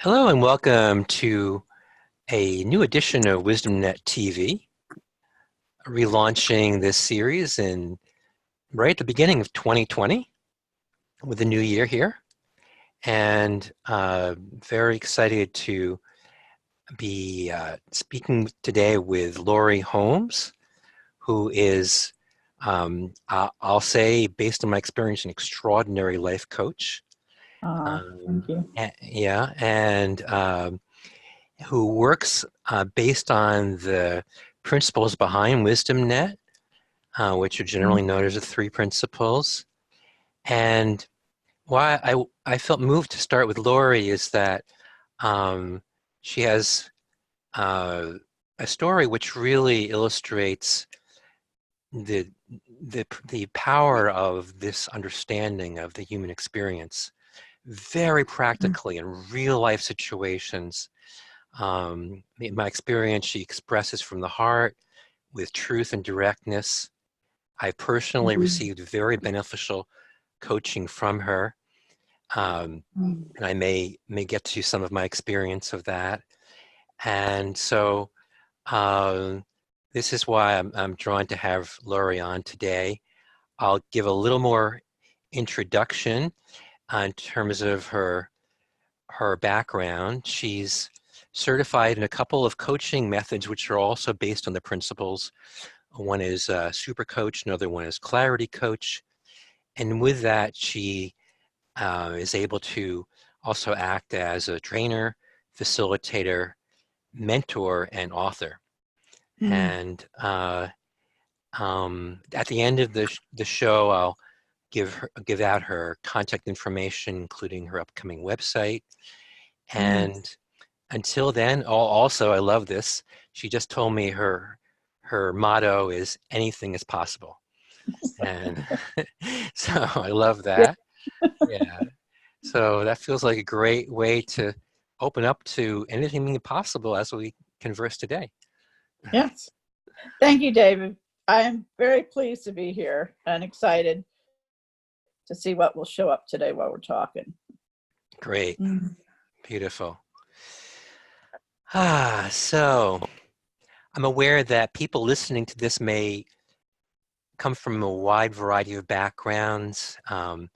Hello and welcome to a new edition of WisdomNet TV, relaunching this series right at the beginning of 2020 with the new year here. And very excited to be speaking today with Laurie Holmes, who is, I'll say, based on my experience, an extraordinary life coach. Thank you. And who works based on the principles behind WisdomNet, which are generally known as the three principles. And why I felt moved to start with Laurie is that she has a story which really illustrates the power of this understanding of the human experience very practically in real life situations. In my experience, she expresses from the heart with truth and directness. I personally received very beneficial coaching from her. And I may get to some of my experience of that. And so this is why I'm drawn to have Laurie on today. I'll give a little more introduction in terms of her background. She's certified in a couple of coaching methods, which are also based on the principles. One is SuperCoach, another one is Clarity Coach. And with that, she is able to also act as a trainer, facilitator, mentor, and author. And at the end of the show, I'll give out her contact information, including her upcoming website. And until then, also, I love this. She just told me her motto is anything is possible. And so I love that. Yeah. So that feels like a great way to open up to anything being possible as we converse today. Yes. Thank you, David. I am very pleased to be here and excited to see what will show up today while we're talking. Great. Beautiful. So I'm aware that people listening to this may come from a wide variety of backgrounds. A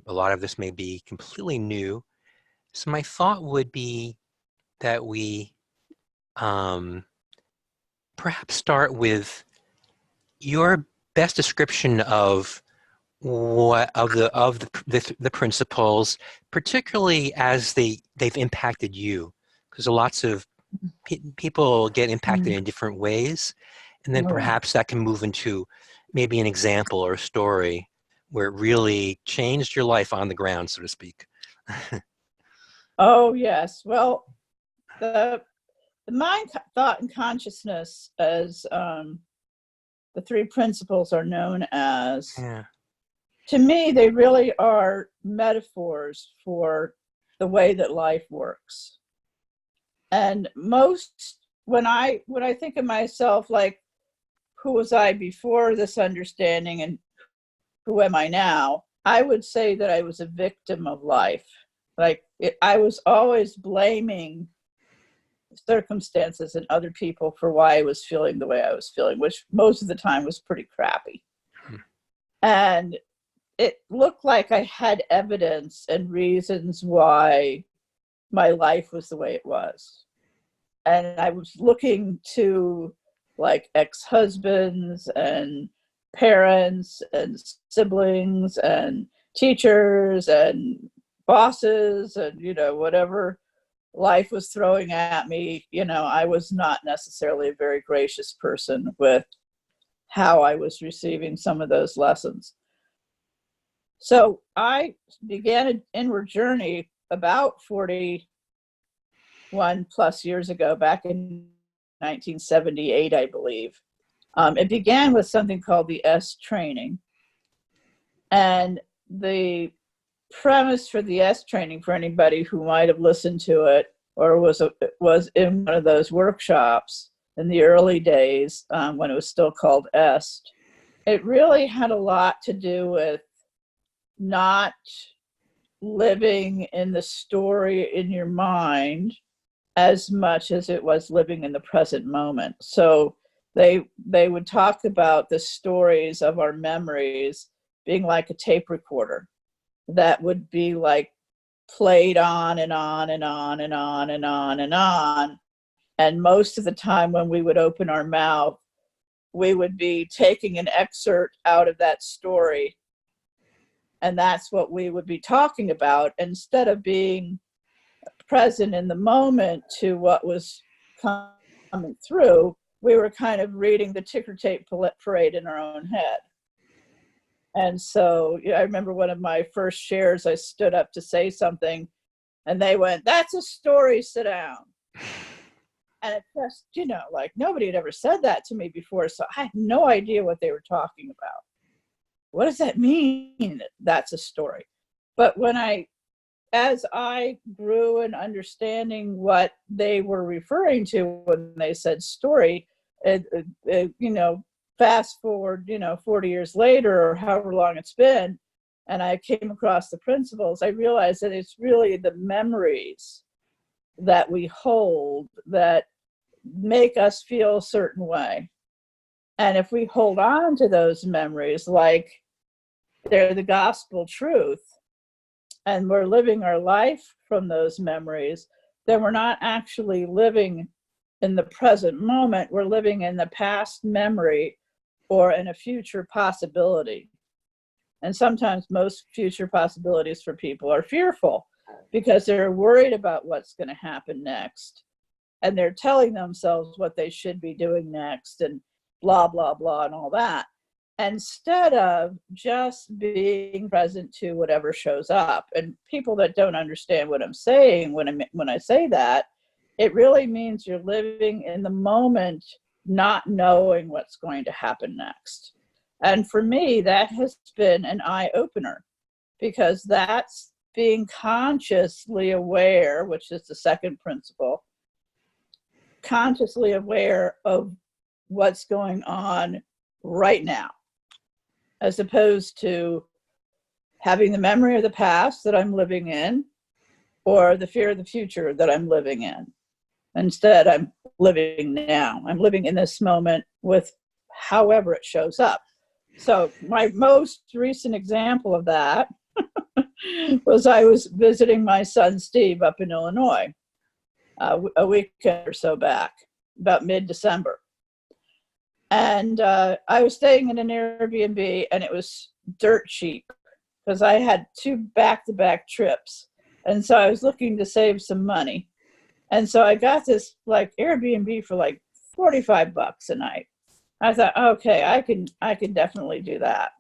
lot of this may be completely new. So my thought would be that we perhaps start with your best description of the principles, particularly as they've impacted you, because lots of people get impacted in different ways, and then perhaps that can move into maybe an example or a story where it really changed your life on the ground, so to speak. Oh, yes. Well, the mind, thought, and consciousness, as the three principles are known as, to me, they really are metaphors for the way that life works. And when I think of myself, like, who was I before this understanding and who am I now? I would say that I was a victim of life. I was always blaming circumstances and other people for why I was feeling the way I was feeling, which most of the time was pretty crappy. And it looked like I had evidence and reasons why my life was the way it was. And I was looking to like ex-husbands and parents and siblings and teachers and bosses and, whatever life was throwing at me. I was not necessarily a very gracious person with how I was receiving some of those lessons. So I began an inward journey about 41 plus years ago, back in 1978, I believe. It began with something called the S training. And the premise for the S training, for anybody who might have listened to it or was in one of those workshops in the early days when it was still called EST, it really had a lot to do with not living in the story in your mind as much as it was living in the present moment. So they would talk about the stories of our memories being like a tape recorder that would be like played on and on and on and on and on and on. And most of the time when we would open our mouth, we would be taking an excerpt out of that story. And that's what we would be talking about instead of being present in the moment to what was coming through. We were kind of reading the ticker tape parade in our own head. And so I remember one of my first shares, I stood up to say something and they went, "That's a story, sit down." And it just, like nobody had ever said that to me before. So I had no idea what they were talking about. What does that mean? That's a story. But as I grew in understanding what they were referring to when they said story, fast forward, 40 years later or however long it's been, and I came across the principles, I realized that it's really the memories that we hold that make us feel a certain way. And if we hold on to those memories like they're the gospel truth, and we're living our life from those memories, then we're not actually living in the present moment. We're living in the past memory or in a future possibility. And sometimes most future possibilities for people are fearful because they're worried about what's going to happen next. And they're telling themselves what they should be doing next and blah, blah, blah, and all that, instead of just being present to whatever shows up. And people that don't understand what I'm saying when I say that, it really means you're living in the moment, not knowing what's going to happen next. And for me, that has been an eye-opener, because that's being consciously aware, which is the second principle, consciously aware of what's going on right now, as opposed to having the memory of the past that I'm living in or the fear of the future that I'm living in. Instead, I'm living now. I'm living in this moment with however it shows up. So my most recent example of that was I was visiting my son Steve up in Illinois a weekend or so back, about mid-December. And I was staying in an Airbnb, and it was dirt cheap because I had 2 back-to-back trips. And so I was looking to save some money. And so I got this like Airbnb for like $45 a night. I thought, okay, I can definitely do that.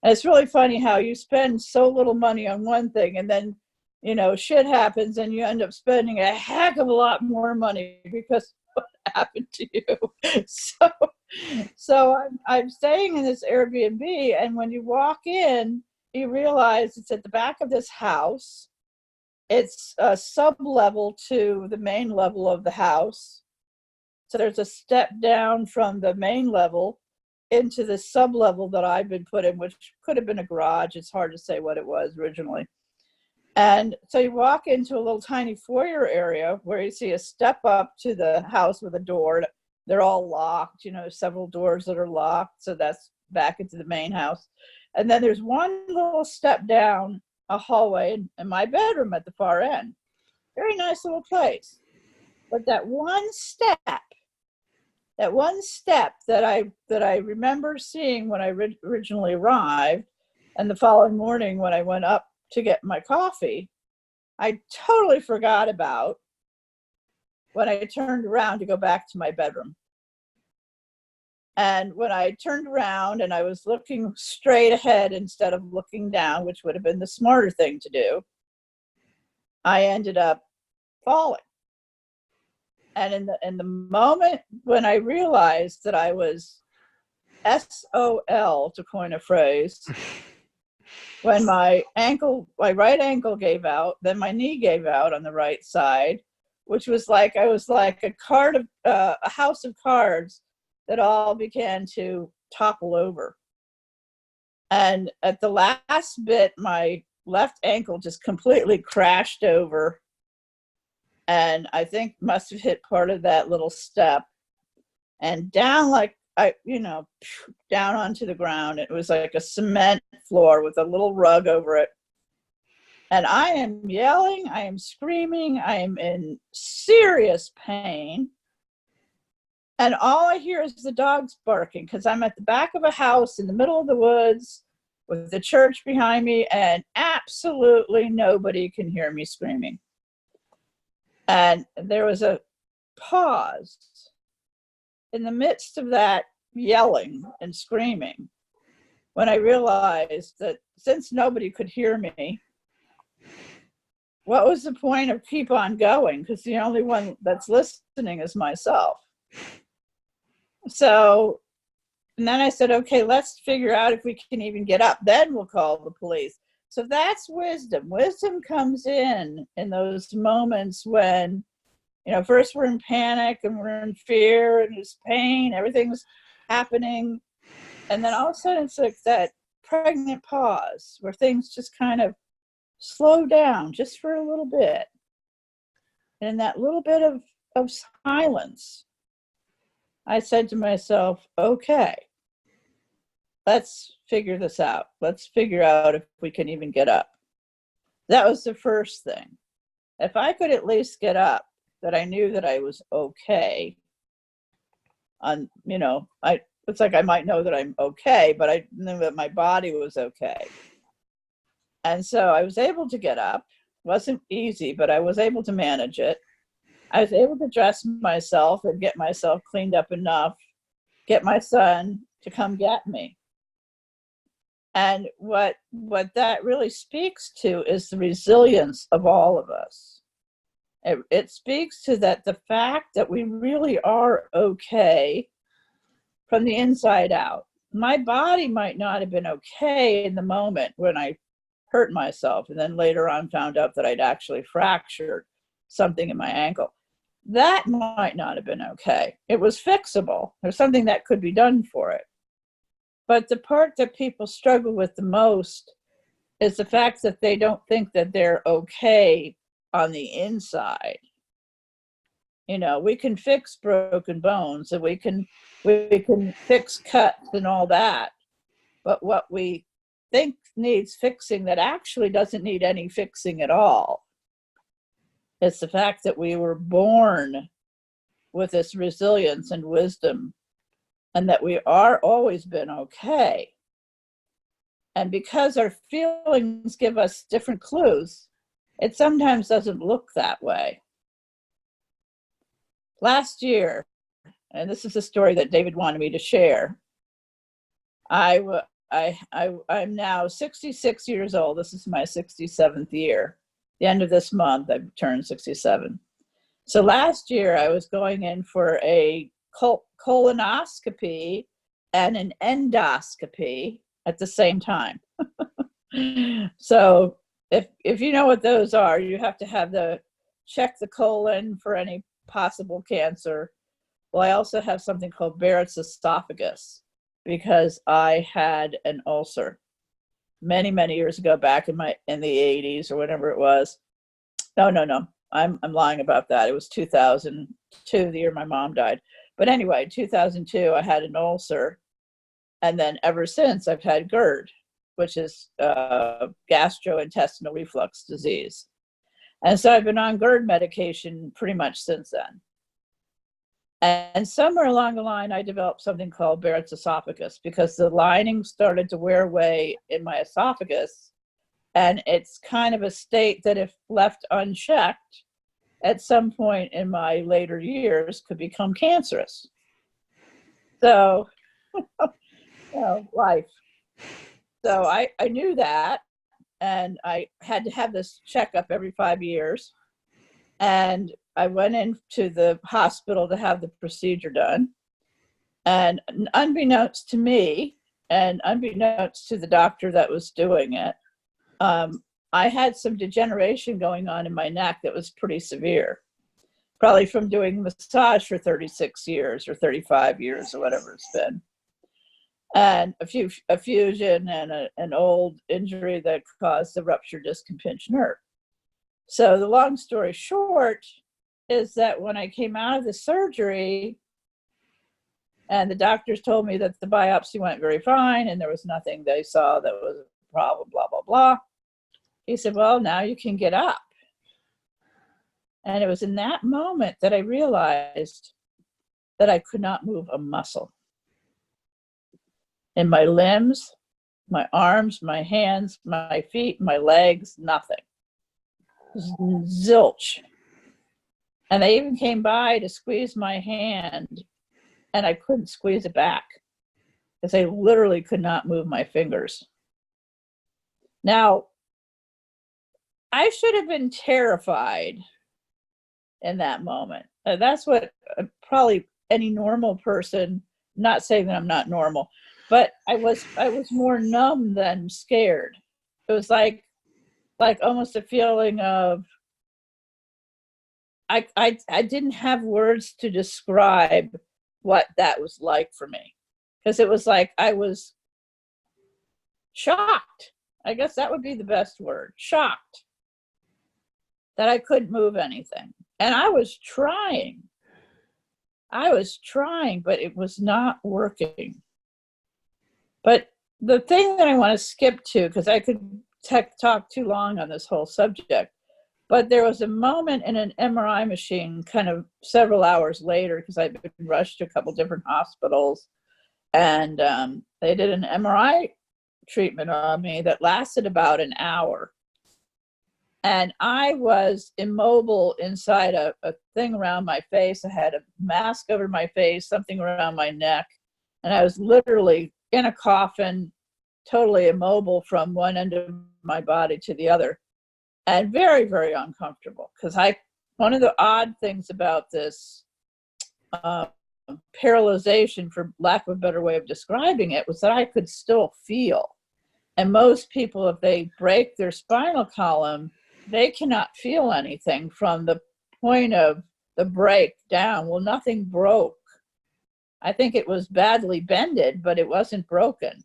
And it's really funny how you spend so little money on one thing, and then, shit happens and you end up spending a heck of a lot more money because what happened to you. So I'm staying in this Airbnb, and when you walk in, you realize it's at the back of this house. It's a sub-level to the main level of the house. So there's a step down from the main level into the sub-level that I've been put in, which could have been a garage. It's hard to say what it was originally. And so you walk into a little tiny foyer area where you see a step up to the house with a door. They're all locked, several doors that are locked. So that's back into the main house. And then there's one little step down a hallway and my bedroom at the far end. Very nice little place. But that one step that I remember seeing when I originally arrived, and the following morning when I went up to get my coffee, I totally forgot about when I turned around to go back to my bedroom. And when I turned around and I was looking straight ahead instead of looking down, which would have been the smarter thing to do, I ended up falling. And in the moment when I realized that I was SOL, to coin a phrase, when my right ankle gave out, then my knee gave out on the right side, which was like I was like a house of cards that all began to topple over. And at the last bit, my left ankle just completely crashed over, and I think must have hit part of that little step, and down down onto the ground. It was like a cement floor with a little rug over it. And I am yelling, I am screaming, I am in serious pain. And all I hear is the dogs barking, because I'm at the back of a house in the middle of the woods with the church behind me, and absolutely nobody can hear me screaming. And there was a pause in the midst of that yelling and screaming when I realized that since nobody could hear me, what was the point of keep on going? Because the only one that's listening is myself. So, and then I said, okay, let's figure out if we can even get up. Then we'll call the police. So that's wisdom. Wisdom comes in those moments when, first we're in panic and we're in fear and there's pain, everything's happening. And then all of a sudden it's like that pregnant pause where things just kind of slow down just for a little bit. And that little bit of silence, I said to myself, okay, let's figure this out. Let's figure out if we can even get up. That was the first thing. If I could at least get up, that I knew that I was okay. It's like I might know that I'm okay, but I knew that my body was okay. And so I was able to get up. It wasn't easy, but I was able to manage it. I was able to dress myself and get myself cleaned up enough, get my son to come get me. And what that really speaks to is the resilience of all of us. It speaks to the fact that we really are okay from the inside out. My body might not have been okay in the moment when I hurt myself, and then later on found out that I'd actually fractured something in my ankle. That might not have been okay. It was fixable. There's something that could be done for it. But the part that people struggle with the most is the fact that they don't think that they're okay on the inside. We can fix broken bones and we can fix cuts and all that. But what we think needs fixing that actually doesn't need any fixing at all. It's the fact that we were born with this resilience and wisdom, and that we are always been okay. And because our feelings give us different clues, it sometimes doesn't look that way. Last year, and this is a story that David wanted me to share, I'm now 66 years old. This is my 67th year. The end of this month, I've turned 67. So last year, I was going in for a colonoscopy and an endoscopy at the same time. So if you know what those are, you have to have check the colon for any possible cancer. Well, I also have something called Barrett's esophagus because I had an ulcer many, many years ago, back in the 80s or whatever it was. No. I'm lying about that. It was 2002, the year my mom died. But anyway, 2002, I had an ulcer. And then ever since, I've had GERD, which is gastrointestinal reflux disease. And so I've been on GERD medication pretty much since then. And somewhere along the line, I developed something called Barrett's esophagus because the lining started to wear away in my esophagus. And it's kind of a state that, if left unchecked, at some point in my later years could become cancerous. So, life. So I knew that, and I had to have this checkup every 5 years. And I went into the hospital to have the procedure done. And unbeknownst to me, and unbeknownst to the doctor that was doing it, I had some degeneration going on in my neck that was pretty severe, probably from doing massage for 36 years or 35 years or whatever it's been. and a fusion and an old injury that caused the ruptured disc and pinched nerve. So the long story short is that when I came out of the surgery and the doctors told me that the biopsy went very fine and there was nothing they saw that was a problem, blah, blah, blah. He said, well, now you can get up. And it was in that moment that I realized that I could not move a muscle. In my limbs, my arms, my hands, my feet, my legs, nothing. Zilch. And they even came by to squeeze my hand, and I couldn't squeeze it back because I literally could not move my fingers. Now, I should have been terrified in that moment. That's what probably any normal person, not saying that I'm not normal, but I was more numb than scared. It was like almost a feeling of, I didn't have words to describe what that was like for me, because it was like I was shocked. I guess that would be the best word, shocked that I couldn't move anything. And I was trying, but it was not working. But the thing that I want to skip to, because I could talk too long on this whole subject, but there was a moment in an MRI machine kind of several hours later, because I'd been rushed to a couple different hospitals, and they did an MRI treatment on me that lasted about an hour. And I was immobile inside a thing around my face. I had a mask over my face, something around my neck, and I was literally in a coffin, totally immobile from one end of my body to the other. And very, very uncomfortable, because one of the odd things about this paralyzation, for lack of a better way of describing it, was that I could still feel. And most people, if they break their spinal column, they cannot feel anything from the point of the break down. Well, nothing broke. I think it was badly bended, but it wasn't broken.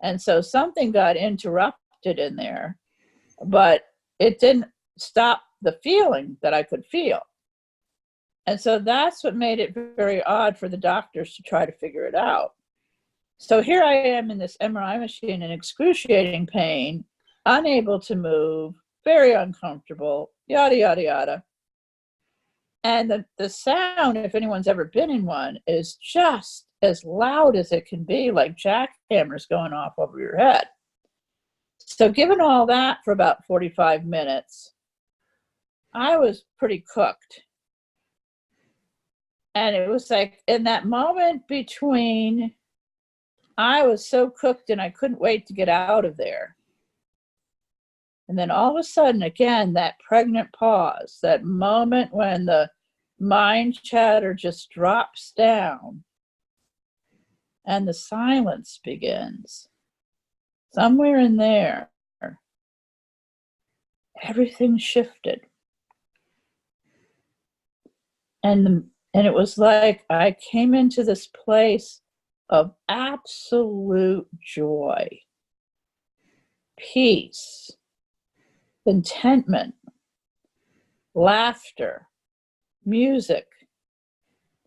And so something got interrupted in there, but it didn't stop the feeling that I could feel. And so that's what made it very odd for the doctors to try to figure it out. So here I am in this MRI machine in excruciating pain, unable to move, very uncomfortable, yada, yada, yada. And the sound, if anyone's ever been in one, is just as loud as it can be, like jackhammers going off over your head. So given all that for about 45 minutes, I was pretty cooked. And it was like in that moment between, I was so cooked and I couldn't wait to get out of there. And then all of a sudden, again, that pregnant pause, that moment when the mind chatter just drops down and the silence begins. Somewhere in there, everything shifted. And it was like I came into this place of absolute joy, peace, contentment, laughter, music.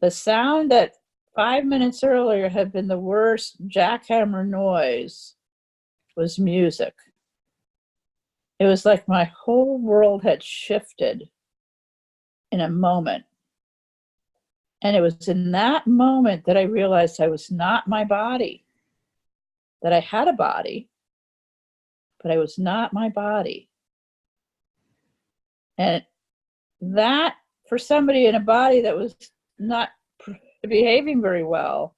The sound that 5 minutes earlier had been the worst jackhammer noise was music. It was like my whole world had shifted in a moment. And it was in that moment that I realized I was not my body, that I had a body, but I was not my body. And that, for somebody in a body that was not behaving very well,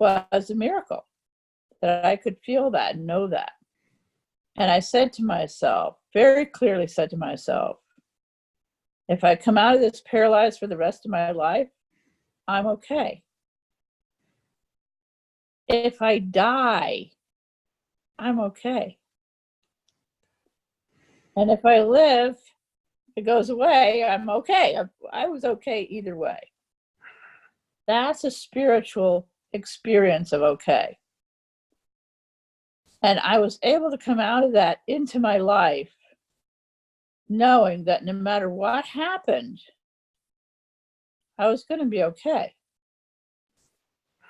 was a miracle, that I could feel that and know that. And I said to myself, very clearly said to myself, if I come out of this paralyzed for the rest of my life, I'm okay. If I die, I'm okay. And if I live, it goes away, I'm okay. I was okay either way. That's a spiritual experience of okay. And I was able to come out of that into my life knowing that no matter what happened, I was going to be okay.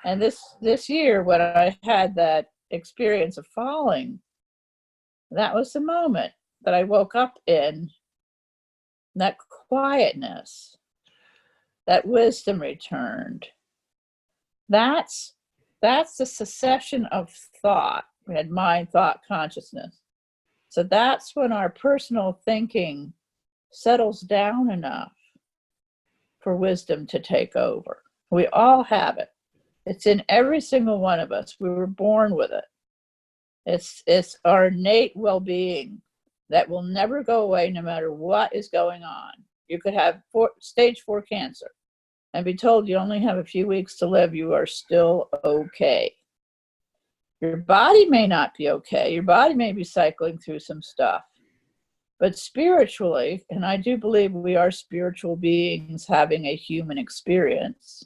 And this year, when I had that experience of falling, that was the moment that I woke up in that quietness, that wisdom returned. That's the succession of thought. We had mind, thought, consciousness. So that's when our personal thinking settles down enough for wisdom to take over. We all have it. It's in every single one of us. We were born with it. It's our innate well-being that will never go away no matter what is going on. You could have stage 4 cancer and be told you only have a few weeks to live. You are still okay. Your body may not be okay. Your body may be cycling through some stuff. But spiritually, and I do believe we are spiritual beings having a human experience,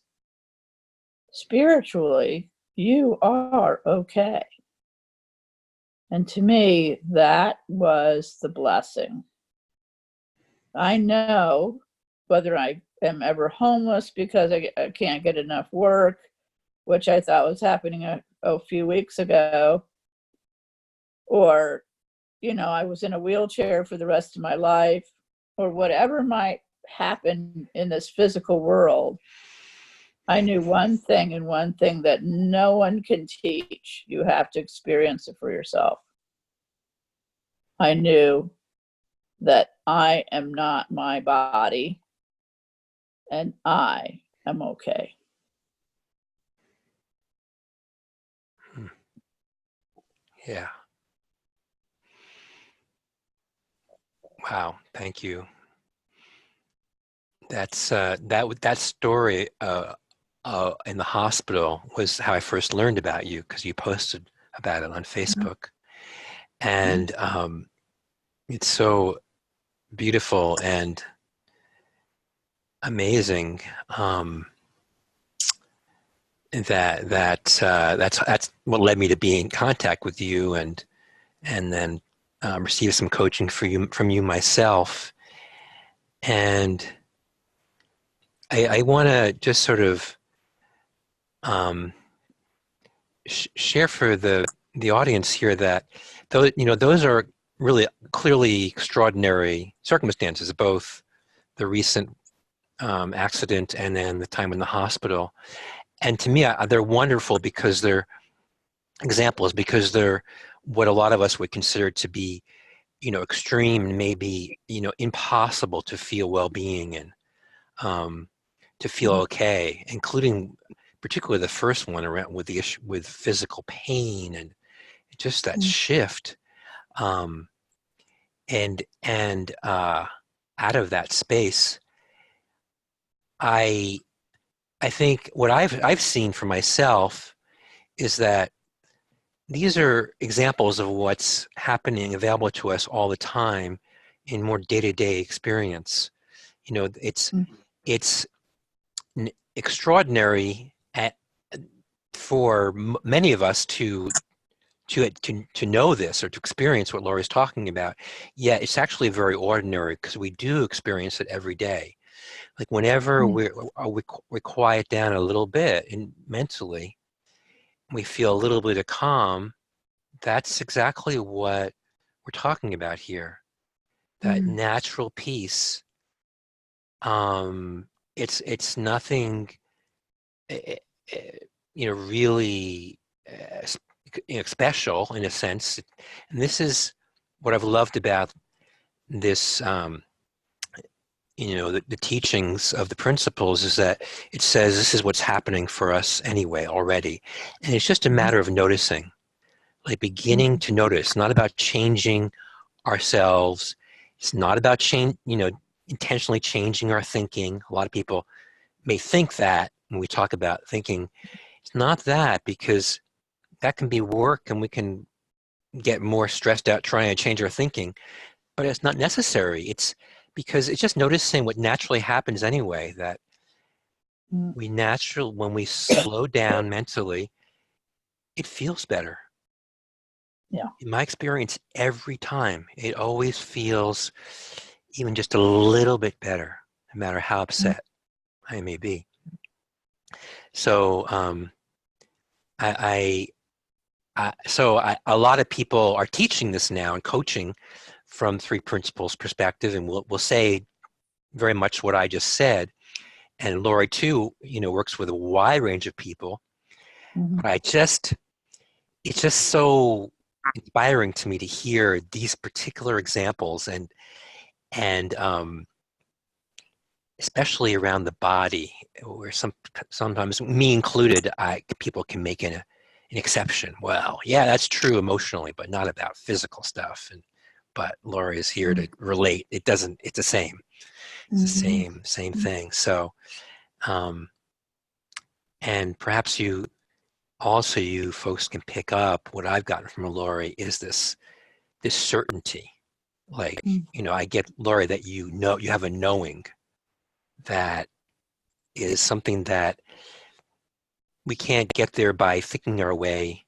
spiritually, you are okay. And to me, that was the blessing. I know whether I am ever homeless because I can't get enough work, which I thought was happening a few weeks ago, or, I was in a wheelchair for the rest of my life, or whatever might happen in this physical world. I knew one thing and one thing that no one can teach. You have to experience it for yourself. I knew that I am not my body and I am okay. Yeah. Wow. Thank you. That's that story in the hospital was how I first learned about you, because you posted about it on Facebook, and it's so beautiful and amazing. That's what led me to be in contact with you, and then receive some coaching from you myself. And I want to just sort of share for the audience here that those are really clearly extraordinary circumstances, both the recent accident and then the time in the hospital. And to me, they're wonderful because they're examples, because they're what a lot of us would consider to be, extreme and maybe, impossible to feel well-being in, to feel okay, including particularly the first one around with the issue with physical pain and just that shift. And out of that space, I think what I've seen for myself is that these are examples of what's happening, available to us all the time in more day-to-day experience. It's extraordinary for many of us to know this or to experience what Laurie's talking about. Yet it's actually very ordinary because we do experience it every day. Like whenever we quiet down a little bit and mentally, we feel a little bit of calm. That's exactly what we're talking about here. That natural peace. It's nothing, really, special in a sense. And this is what I've loved about this. The teachings of the principles is that it says this is what's happening for us anyway already, and it's just a matter of noticing, like beginning to notice. Not about changing ourselves. It's not about intentionally changing our thinking. A lot of people may think that when we talk about thinking. It's not that, because that can be work and we can get more stressed out trying to change our thinking, but it's not necessary. It's because it's just noticing what naturally happens anyway, that Mm. when we slow down mentally, it feels better. Yeah. In my experience, every time, it always feels even just a little bit better, no matter how Mm. upset I may be. So, a lot of people are teaching this now and coaching from three principles perspective, and we'll say very much what I just said. And Laurie too, works with a wide range of people. Mhm. But it's just so inspiring to me to hear these particular examples, and especially around the body, where sometimes, me included, people can make an exception. Well, yeah, that's true emotionally, but not about physical stuff. But Laurie is here to relate. It doesn't. It's the same. It's the Mhm. same thing. So, and perhaps you folks can pick up what I've gotten from Laurie is this certainty. Like, Mhm. I get, Laurie, that you have a knowing that is something that we can't get there by thinking our way,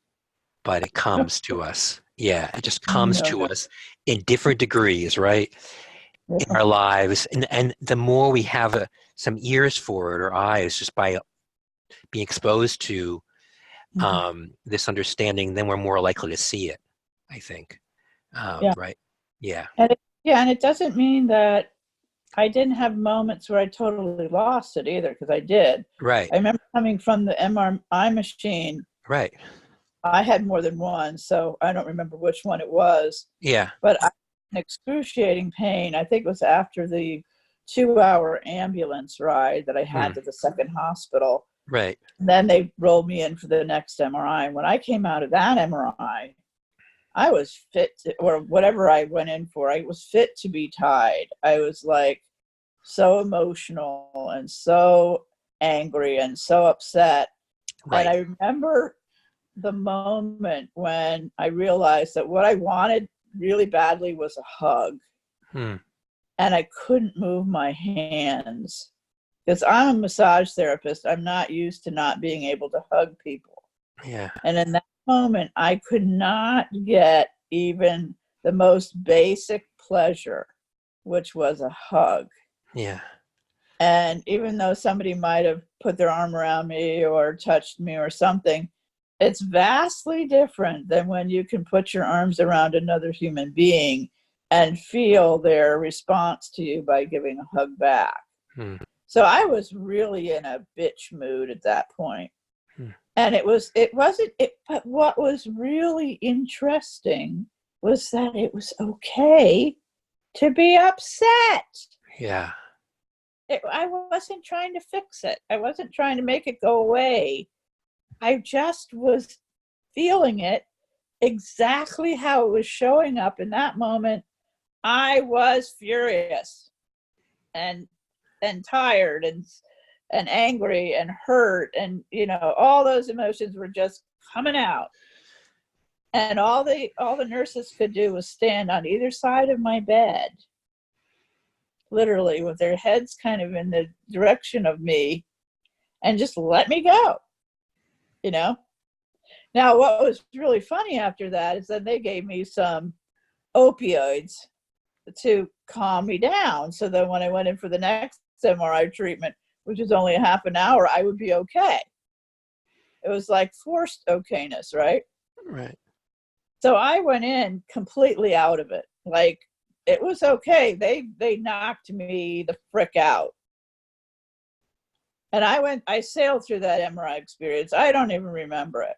but it comes to us. Yeah, it just comes No, to no. us in different degrees, right? In Yeah. our lives. And the more we have some ears for it, or eyes, just by being exposed to Mhm. this understanding, then we're more likely to see it, I think. Yeah. Right? Yeah. Yeah, and it doesn't mean that I didn't have moments where I totally lost it either, because I did. Right. I remember coming from the MRI machine. Right. I had more than one, so I don't remember which one it was. Yeah. But I had an excruciating pain. I think it was after the 2-hour ambulance ride that I had to the second hospital. Right. And then they rolled me in for the next MRI. And when I came out of that MRI, I was fit to, or whatever I went in for, I was fit to be tied. I was like so emotional and so angry and so upset. And Right. I remember the moment when I realized that what I wanted really badly was a hug. Hmm. And I couldn't move my hands because I'm a massage therapist. I'm not used to not being able to hug people. Yeah. And in that moment, I could not get even the most basic pleasure, which was a hug. Yeah. And even though somebody might have put their arm around me or touched me or something, it's vastly different than when you can put your arms around another human being and feel their response to you by giving a hug back. Hmm. So I was really in a bitch mood at that point. Hmm. And but what was really interesting was that it was okay to be upset. Yeah. I wasn't trying to fix it. I wasn't trying to make it go away. I just was feeling it exactly how it was showing up in that moment. I was furious and tired and angry and hurt, and all those emotions were just coming out. And all the nurses could do was stand on either side of my bed, literally with their heads kind of in the direction of me, and just let me go. you know Now, what was really funny after that is that they gave me some opioids to calm me down, so that when I went in for the next MRI treatment, which was only a half an hour, I would be okay. It was like forced okayness, right? Right. So I went in completely out of it. Like, it was okay. They knocked me the frick out. And I sailed through that MRI experience. I don't even remember it.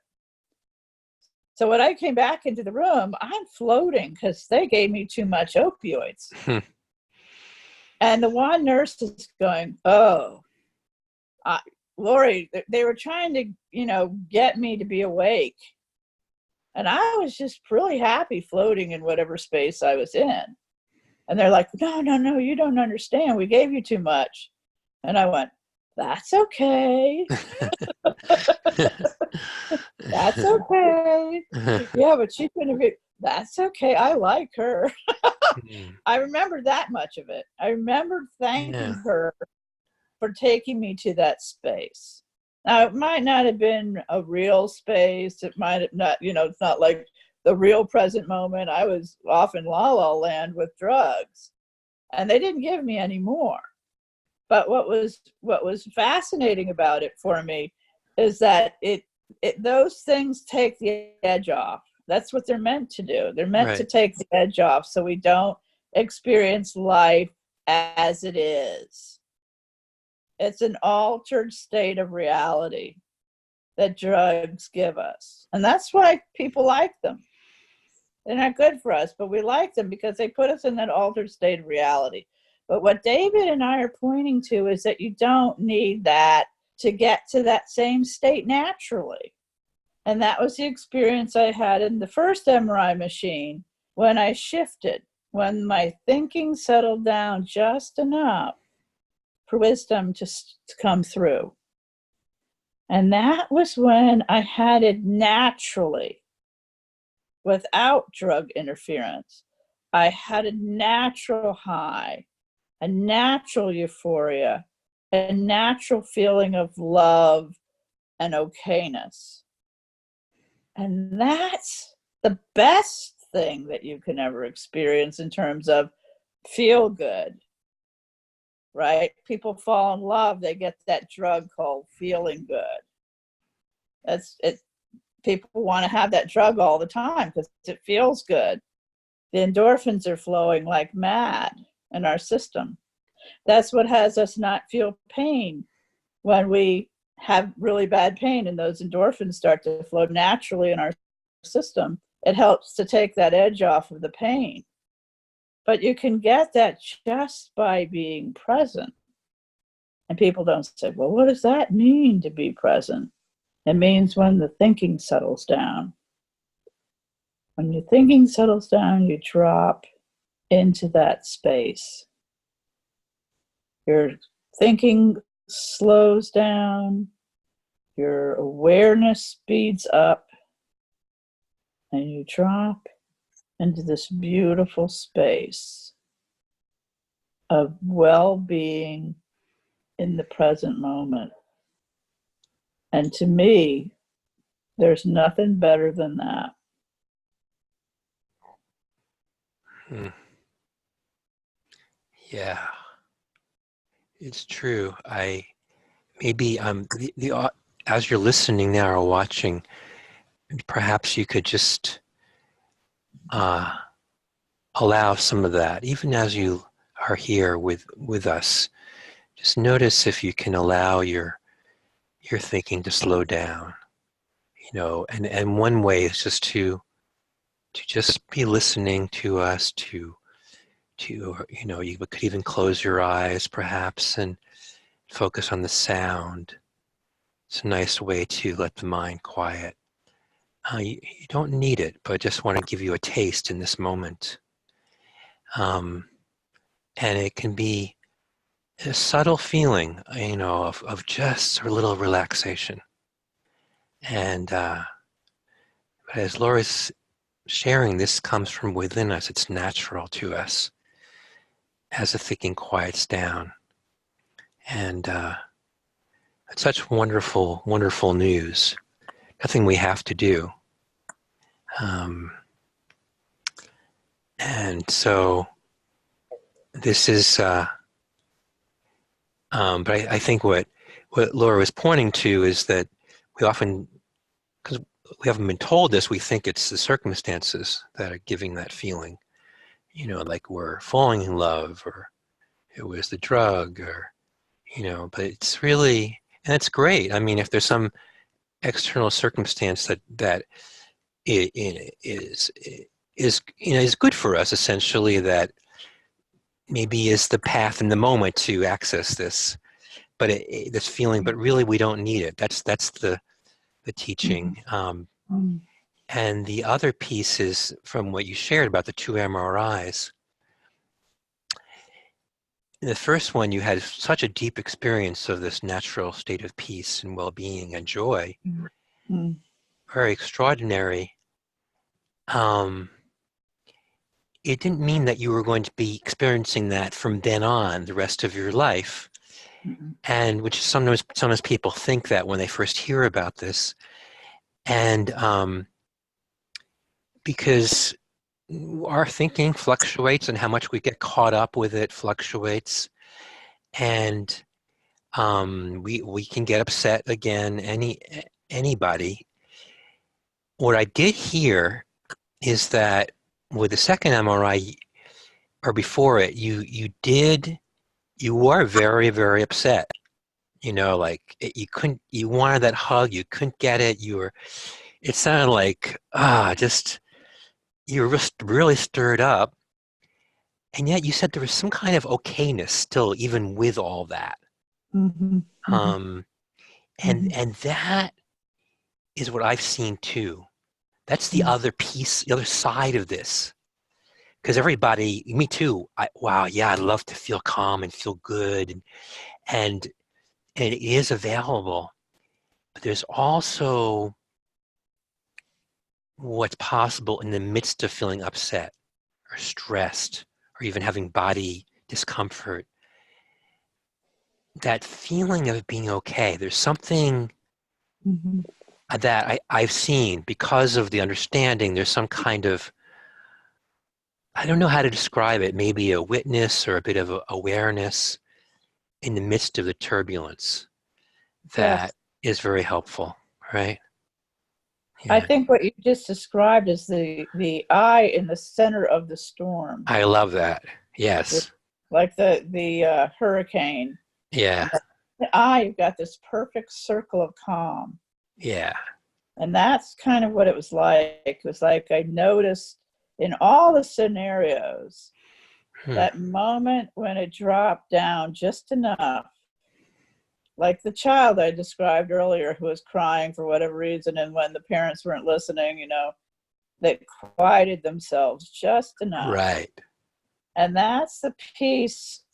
So when I came back into the room, I'm floating because they gave me too much opioids. Hmm. And the one nurse is going, "Oh, Laurie," they were trying to, get me to be awake. And I was just really happy floating in whatever space I was in. And they're like, "No, no, no, you don't understand. We gave you too much." And I went, "That's okay. That's okay. Yeah, but she's going to be, that's okay. I like her." Hmm. I remember that much of it. I remember thanking Yeah. her for taking me to that space. Now, it might not have been a real space. It might have not, it's not like the real present moment. I was off in La La Land with drugs, and they didn't give me any more. But what was fascinating about it for me is that those things take the edge off. That's what they're meant to do. They're meant to take the edge off so we don't experience life as it is. It's an altered state of reality that drugs give us. And that's why people like them. They're not good for us, but we like them because they put us in that altered state of reality. But what David and I are pointing to is that you don't need that to get to that same state naturally. And that was the experience I had in the first MRI machine when I shifted, when my thinking settled down just enough for wisdom to come through. And that was when I had it naturally, without drug interference. I had a natural high, a natural euphoria, a natural feeling of love and okayness. And that's the best thing that you can ever experience in terms of feel good, right? People fall in love, they get that drug called feeling good. That's it. People want to have that drug all the time because it feels good. The endorphins are flowing like mad in our system. That's what has us not feel pain when we have really bad pain and those endorphins start to flow naturally in our system. It helps to take that edge off of the pain. But you can get that just by being present. And people don't say, well, what does that mean to be present? It means when the thinking settles down. When your thinking settles down, you drop into that space. Your thinking slows down, your awareness speeds up, and you drop into this beautiful space of well-being in the present moment. And to me, there's nothing better than that. Yeah, it's true. As you're listening now or watching, perhaps you could just allow some of that, even as you are here with us. Just notice if you can allow your thinking to slow down. And one way is just to just be listening to us, you could even close your eyes perhaps and focus on the sound. It's a nice way to let the mind quiet. You don't need it, but I just want to give you a taste in this moment. And it can be a subtle feeling, of just a little relaxation. And but as Laura's sharing, this comes from within us. It's natural to us as the thinking quiets down. And it's such wonderful, wonderful news. Nothing we have to do. And so this is, but I think what Laura was pointing to is that we often, because we haven't been told this, we think it's the circumstances that are giving that feeling. Like we're falling in love, or it was the drug, or, but it's really, and it's great. I mean, if there's some external circumstance that is good for us, essentially, that maybe is the path in the moment to access this, but this feeling, but really we don't need it. That's the teaching. And the other piece is from what you shared about the 2 MRIs. In the first one, you had such a deep experience of this natural state of peace and well-being and joy. Very extraordinary. It didn't mean that you were going to be experiencing that from then on the rest of your life. and which sometimes people think that when they first hear about this, and because our thinking fluctuates and how much we get caught up with it fluctuates, and we can get upset again. Anybody. What I did hear is that with the second MRI or before it, you were very, very upset. Like you wanted that hug, you couldn't get it. It sounded like just you were just really stirred up, and yet you said there was some kind of okayness still, even with all that. Mm-hmm. Mm-hmm. Um, and Mm-hmm. and that is what I've seen too. That's the other piece, the other side of this. Because everybody, me too. Wow, yeah, I'd love to feel calm and feel good, and it is available. But there's also what's possible in the midst of feeling upset or stressed or even having body discomfort. That feeling of being okay. There's something Mm-hmm. that I've seen because of the understanding. There's some kind of, I don't know how to describe it, maybe a witness or a bit of awareness in the midst of the turbulence that Yes. is very helpful, right? I Yeah. think what you just described is the eye in the center of the storm, I love that. Yes. like the hurricane. Yeah. The eye, you've got this perfect circle of calm, Yeah. and that's kind of what it was like. It was like I noticed in all the scenarios Hmm. that moment when it dropped down just enough, like the child I described earlier who was crying for whatever reason, and when the parents weren't listening, they quieted themselves just enough. Right. And that's the piece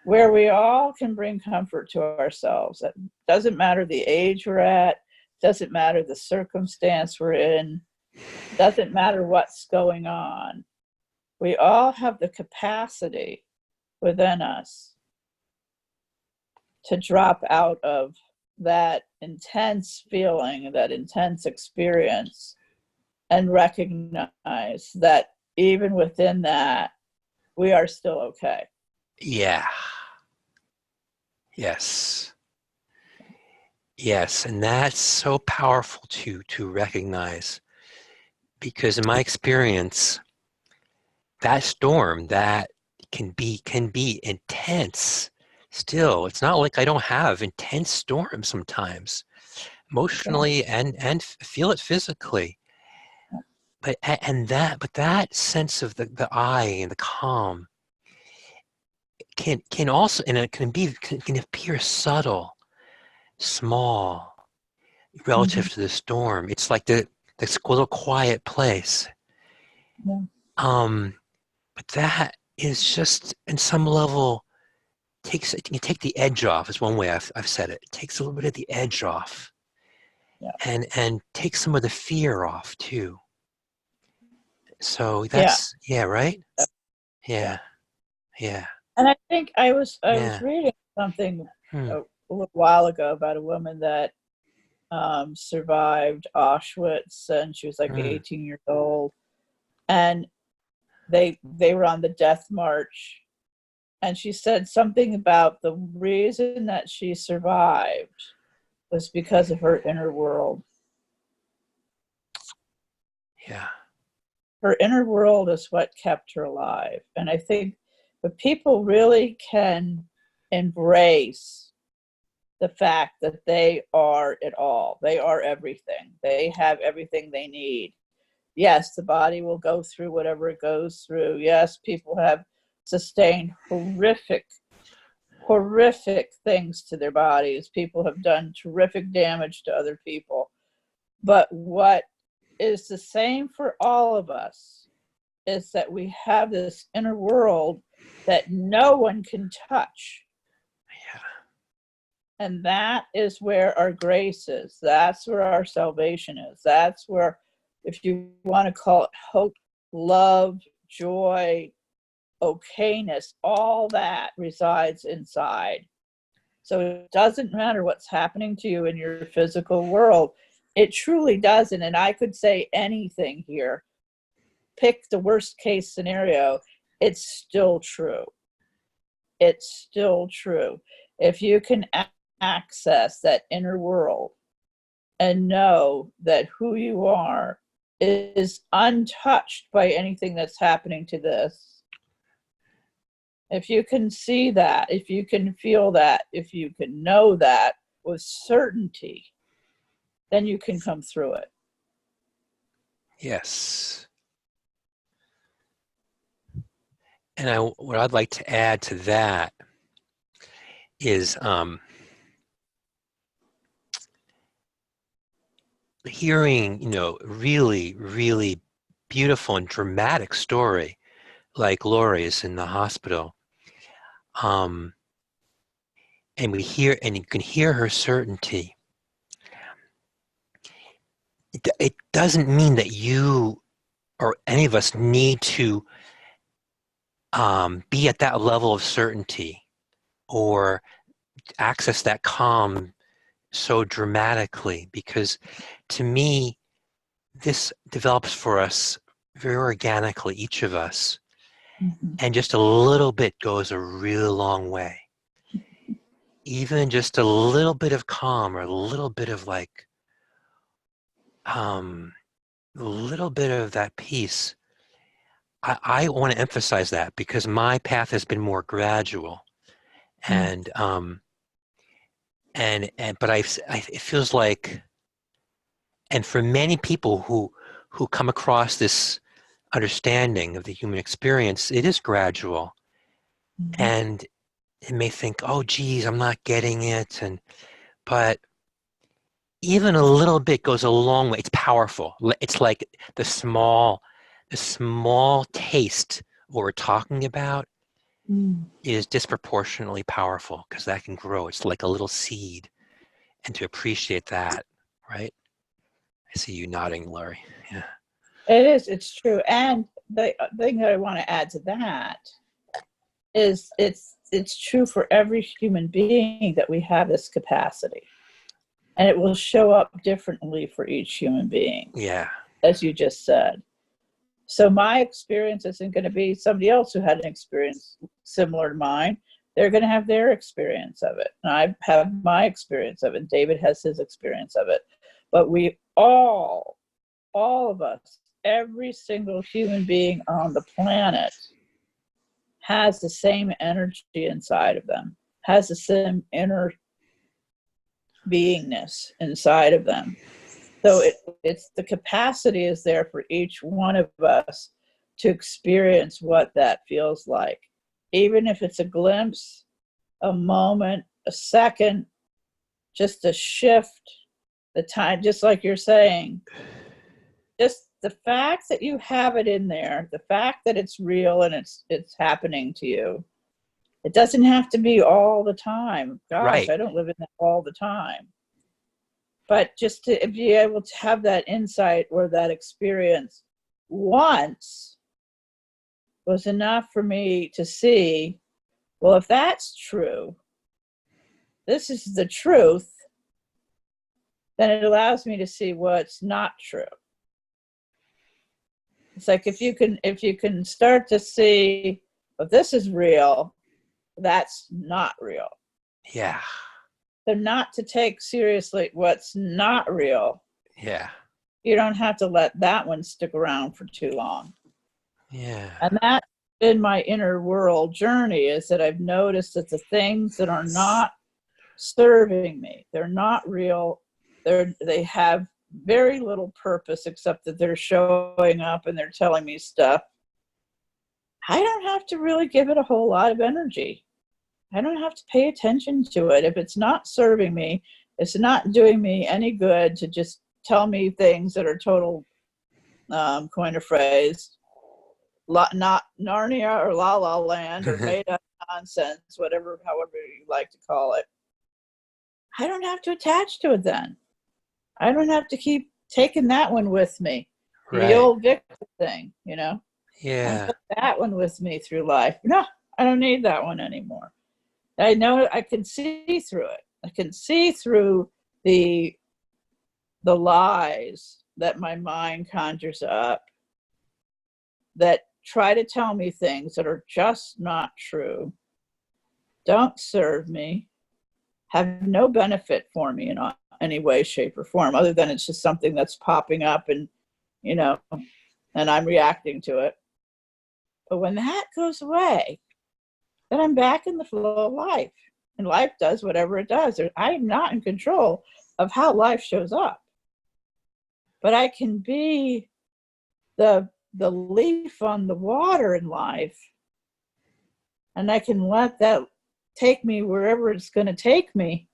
where we all can bring comfort to ourselves. It doesn't matter the age we're at, doesn't matter the circumstance we're in, doesn't matter what's going on. We all have the capacity within us to drop out of that intense feeling, that intense experience, and recognize that even within that, we are still okay. Yeah. Yes. Yes. And that's so powerful to recognize, because in my experience, that storm that can be intense still. It's not like I don't have intense storms sometimes, Yeah. emotionally and feel it physically. But that sense of the eye and the calm can also, and it can appear subtle, small, Mm-hmm. relative to the storm. It's like this little quiet place. Yeah. Um, but that is just, in some level, you take the edge off. Is one way I've said it. It takes a little bit of the edge off, Yeah. and takes some of the fear off too. So Yeah. that's, yeah, right. Yeah. Yeah, yeah, And I think I was yeah. reading something Hmm. a little while ago about a woman that survived Auschwitz, and she was like Hmm. 18 years old, and they were on the death march, and she said something about the reason that she survived was because of her inner world. Yeah, Her inner world is what kept her alive. And I think if people really can embrace the fact that they are it all, they are everything, they have everything they need. Yes, the body will go through whatever it goes through. Yes, people have sustained horrific things to their bodies. People have done terrific damage to other people. But what is the same for all of us is that we have this inner world that no one can touch. yeah, And that is where our grace is. That's where our salvation is. That's where, if you want to call it hope, love, joy, okayness, all that resides inside. So it doesn't matter what's happening to you in your physical world. It truly doesn't. And I could say anything here. Pick the worst case scenario. It's still true. It's still true. If you can access that inner world and know that who you are is untouched by anything that's happening to this, if you can see that, if you can feel that, if you can know that with certainty, then you can come through it. Yes. And what I'd like to add to that is hearing, really, really beautiful and dramatic story like Laurie's in the hospital. And you can hear her certainty. It doesn't mean that you or any of us need to be at that level of certainty or access that calm so dramatically, because to me, this develops for us very organically, each of us, and just a little bit goes a real long way. Even just a little bit of calm or a little bit of a little bit of that peace. I want to emphasize that because my path has been more gradual, and but it feels like, and for many people who come across this understanding of the human experience, it is gradual, and it may think, oh geez, I'm not getting it, but even a little bit goes a long way. It's powerful. It's like the small taste what we're talking about is disproportionately powerful because that can grow. It's like a little seed, and to appreciate that, right? I see you nodding, Laurie. Yeah. It is. It's true. And the thing that I want to add to that is it's true for every human being that we have this capacity. And it will show up differently for each human being. Yeah. As you just said. So my experience isn't going to be somebody else who had an experience similar to mine. They're going to have their experience of it. And I have my experience of it. David has his experience of it. But we all of us, every single human being on the planet has the same energy inside of them, has the same inner beingness inside of them. So it's the capacity is there for each one of us to experience what that feels like. Even if it's a glimpse, a moment, a second, just a shift, the time, just like you're saying, just the fact that you have it in there, the fact that it's real and it's happening to you. It doesn't have to be all the time. Gosh, right. I don't live in that all the time. But just to be able to have that insight or that experience once was enough for me to see, well, if that's true, this is the truth, then it allows me to see what's not true. It's like if you can start to see, well, this is real, that's not real. Yeah. So not to take seriously what's not real. Yeah. You don't have to let that one stick around for too long. Yeah. And that's been my inner world journey, is that I've noticed that the things that are not serving me, they're not real, they have very little purpose except that they're showing up and they're telling me stuff. I don't have to really give it a whole lot of energy. I don't have to pay attention to it. If it's not serving me, it's not doing me any good to just tell me things that are total, coin a phrase, not Narnia or La La Land or made up nonsense, however you like to call it. I don't have to attach to it then. I don't have to keep taking that one with me. Right. The old victim thing, Yeah. I took that one with me through life. No, I don't need that one anymore. I know I can see through it. I can see through the lies that my mind conjures up that try to tell me things that are just not true, don't serve me, have no benefit for me in any way, shape, or form, other than it's just something that's popping up and, you know, and I'm reacting to it. But when that goes away, then I'm back in the flow of life. And life does whatever it does. I am not in control of how life shows up. But I can be the leaf on the water in life. And I can let that take me wherever it's going to take me.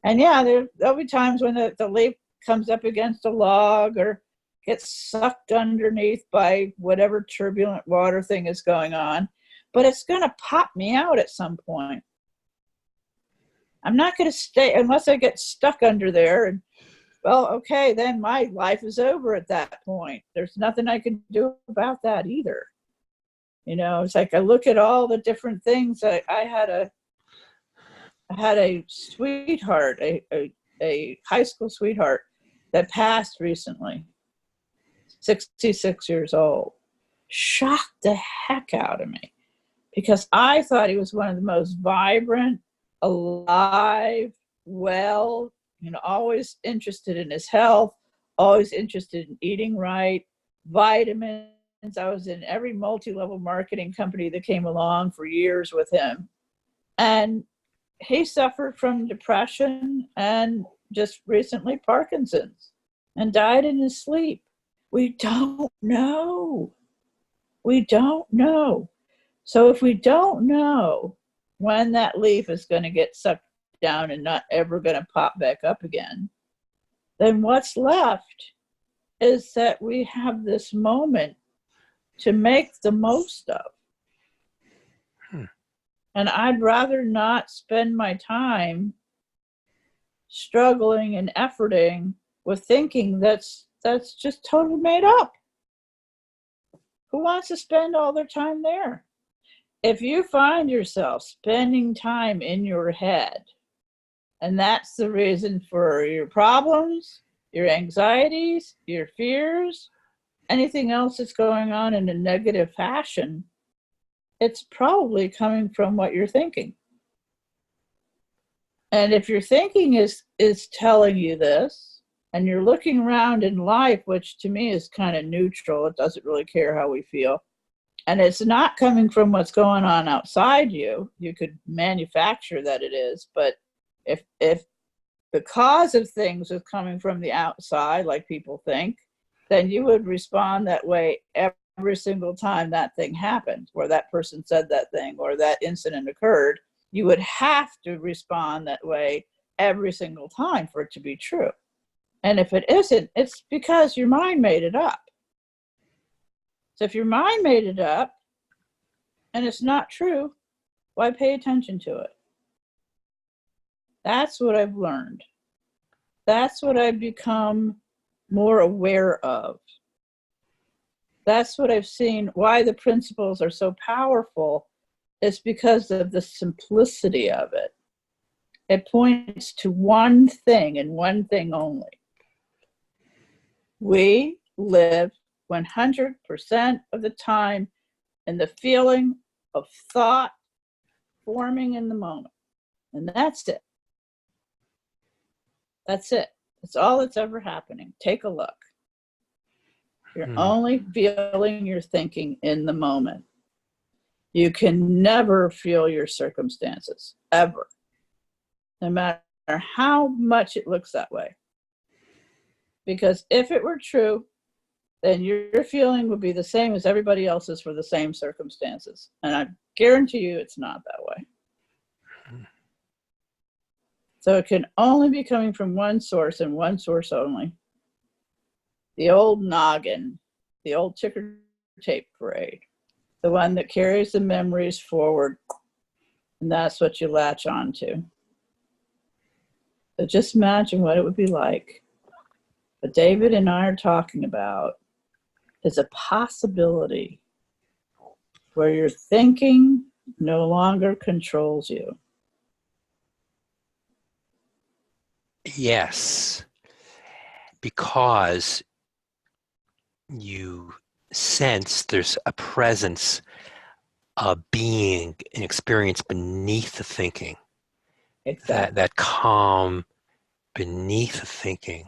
And yeah, there'll be times when the leaf comes up against a log or gets sucked underneath by whatever turbulent water thing is going on. But it's going to pop me out at some point. I'm not going to stay unless I get stuck under there. And, well, okay, then my life is over at that point. There's nothing I can do about that either. You know, it's like I look at all the different things. I had a sweetheart, a high school sweetheart that passed recently, 66 years old. Shocked the heck out of me because I thought he was one of the most vibrant, alive, well, you know, always interested in his health, always interested in eating right, vitamins. I was in every multi-level marketing company that came along for years with him. And he suffered from depression and just recently Parkinson's and died in his sleep. We don't know. We don't know. So if we don't know when that leaf is going to get sucked down and not ever going to pop back up again, then what's left is that we have this moment to make the most of. And I'd rather not spend my time struggling and efforting with thinking that's just totally made up. Who wants to spend all their time there? If you find yourself spending time in your head, and that's the reason for your problems, your anxieties, your fears, anything else that's going on in a negative fashion, it's probably coming from what you're thinking. And if your thinking is telling you this, and you're looking around in life, which to me is kind of neutral, it doesn't really care how we feel, and it's not coming from what's going on outside you, you could manufacture that it is, but if the cause of things is coming from the outside, like people think, then you would respond that way every single time that thing happened, or that person said that thing, or that incident occurred. You would have to respond that way every single time for it to be true. And if it isn't, it's because your mind made it up. So if your mind made it up and it's not true, why pay attention to it? That's what I've learned. That's what I've become more aware of. That's what I've seen, why the principles are so powerful. It's because of the simplicity of it. It points to one thing and one thing only. We live 100% of the time in the feeling of thought forming in the moment. And that's it. That's it. That's all that's ever happening. Take a look. You're only feeling your thinking in the moment. You can never feel your circumstances, ever. No matter how much it looks that way. Because if it were true, then your feeling would be the same as everybody else's for the same circumstances. And I guarantee you it's not that way. So it can only be coming from one source and one source only. The old noggin, the old ticker tape parade, the one that carries the memories forward. And that's what you latch onto. So just imagine what it would be like. What David and I are talking about is a possibility where your thinking no longer controls you. Yes, because you sense there's a presence, a being, an experience beneath the thinking, Exactly. that calm beneath the thinking.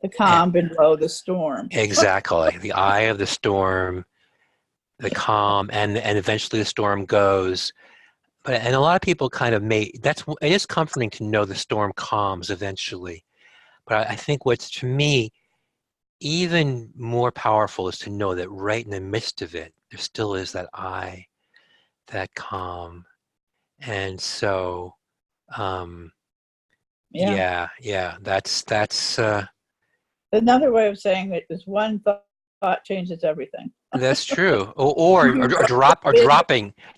The And calm below the storm. exactly, the eye of the storm, the calm, and eventually the storm goes. And a lot of people kind of it is comforting to know the storm calms eventually. But I think what's, to me, even more powerful is to know that right in the midst of it, there still is that eye, that calm. And so, um, Yeah. that's Another way of saying it is one thought changes everything. that's true.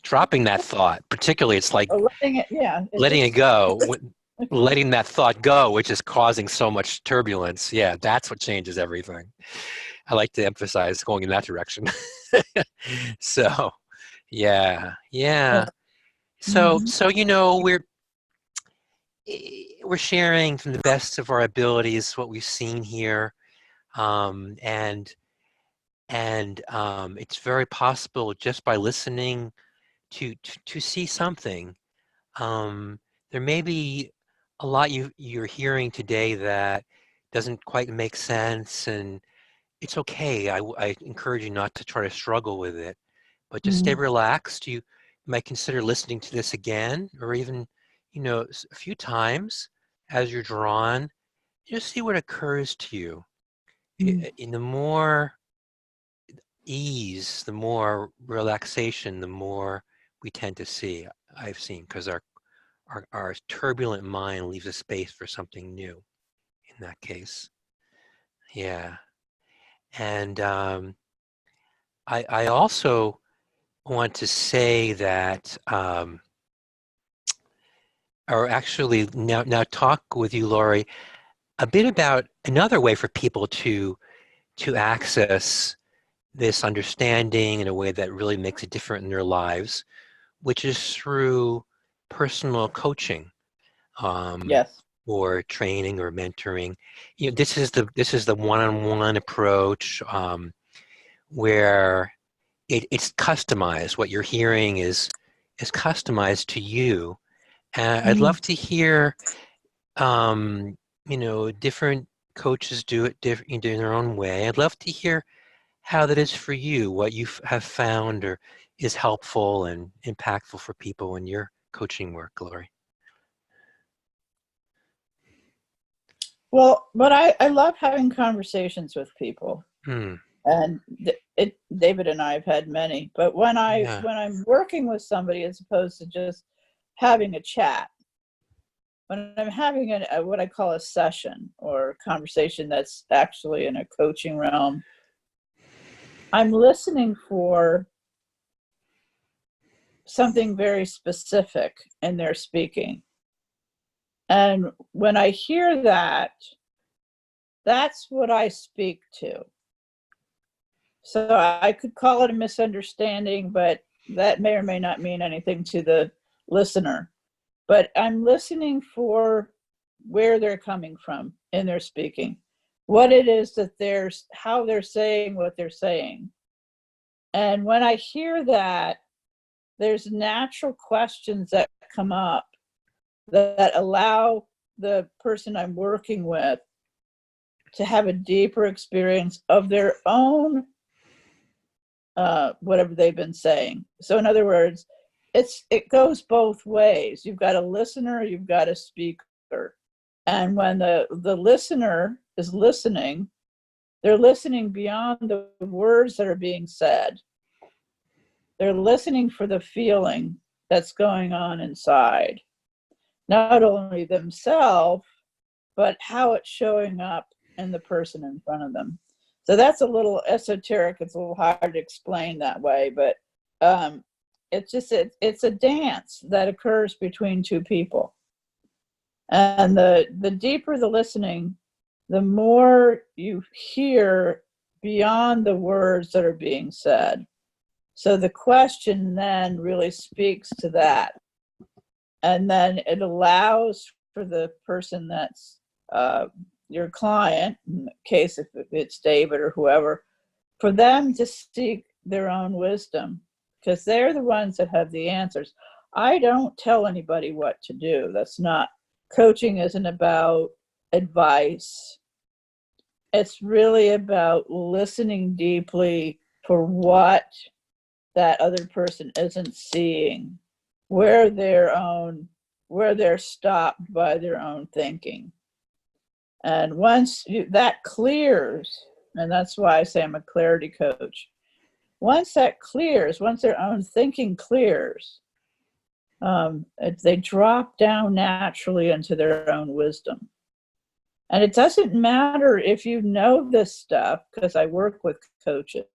Dropping that thought. Particularly, it's like Letting it, yeah, it letting it just, go, letting that thought go, which is causing so much turbulence. Yeah, that's what changes everything. I like to emphasize going in that direction. So, yeah. So, mm-hmm. we're sharing from the best of our abilities what we've seen here, um, and it's very possible just by listening to see something. There may be a lot you're hearing today that doesn't quite make sense, and it's okay. I encourage you not to try to struggle with it, but just stay Mm-hmm. relaxed. You might consider listening to this again, or even, a few times as you're drawn. Just see what occurs to you. In the more ease, the more relaxation, the more we tend to see. I've seen, because our turbulent mind leaves a space for something new in that case. Yeah. And I also want to say that, or actually now talk with you, Laurie, a bit about another way for people to access this understanding in a way that really makes a difference in their lives, which is through personal coaching, um, Yes. or training or mentoring. This is the one-on-one approach, where it's customized. What you're hearing is customized to you. And I'd Mm-hmm. love to hear, different coaches do it in their own way. I'd love to hear how that is for you, what you have found or is helpful and impactful for people in your coaching work, Laurie. Well, but I love having conversations with people, Hmm. and David and I have had many. But when Yeah. I'm working with somebody, as opposed to just having a chat, when I'm having what I call a session or conversation that's actually in a coaching realm, I'm listening for something very specific in their speaking. And when I hear that, that's what I speak to. So I could call it a misunderstanding, but that may or may not mean anything to the listener. But I'm listening for where they're coming from in their speaking, what it is that how they're saying what they're saying. And when I hear that, there's natural questions that come up that allow the person I'm working with to have a deeper experience of their own whatever they've been saying. So in other words, it goes both ways. You've got a listener, you've got a speaker. And when the listener is listening, they're listening beyond the words that are being said. They're listening for the feeling that's going on inside. Not only themselves, but how it's showing up in the person in front of them. So that's a little esoteric. It's a little hard to explain that way, but it's a dance that occurs between two people. And the deeper the listening, the more you hear beyond the words that are being said. So the question then really speaks to that. And then it allows for the person that's your client, in the case if it's David or whoever, for them to seek their own wisdom, because they're the ones that have the answers. I don't tell anybody what to do. That's not, coaching isn't about advice. It's really about listening deeply for what that other person isn't seeing, where they're stopped by their own thinking. And once that clears, and that's why I say I'm a clarity coach, once that clears, once their own thinking clears, they drop down naturally into their own wisdom. And it doesn't matter if you know this stuff, because I work with coaches,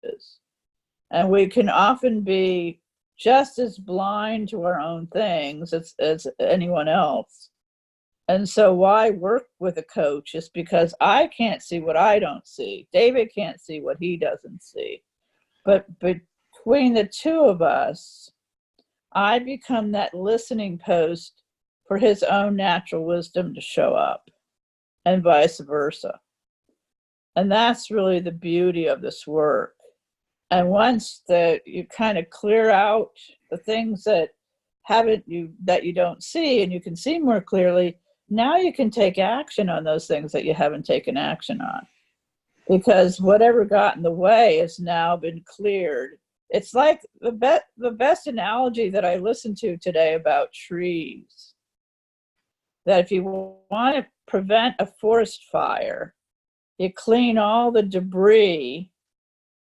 and we can often be just as blind to our own things as anyone else. And so why work with a coach is because I can't see what I don't see. David can't see what he doesn't see. But between the two of us, I become that listening post for his own natural wisdom to show up, and vice versa. And that's really the beauty of this work. And once you kind of clear out the things that you don't see, and you can see more clearly, now you can take action on those things that you haven't taken action on, because whatever got in the way has now been cleared. It's like the best analogy that I listened to today about trees, that if you want to prevent a forest fire, you clean all the debris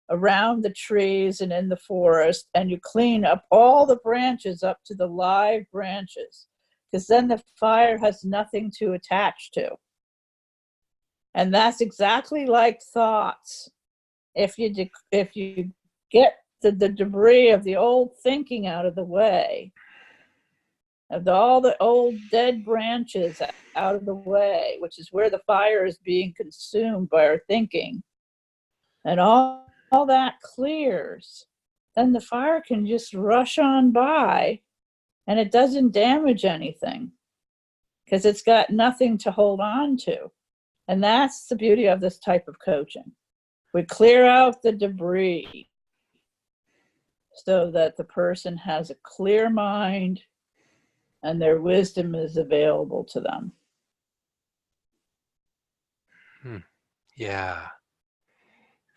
around the trees and in the forest, and you clean up all the branches up to the live branches, because then the fire has nothing to attach to. And that's exactly like thoughts. If you get the debris of the old thinking out of the way, of all the old dead branches out of the way, which is where the fire is being consumed by our thinking, and all that clears, then the fire can just rush on by, and it doesn't damage anything because it's got nothing to hold on to. And that's the beauty of this type of coaching. We clear out the debris so that the person has a clear mind and their wisdom is available to them. Yeah,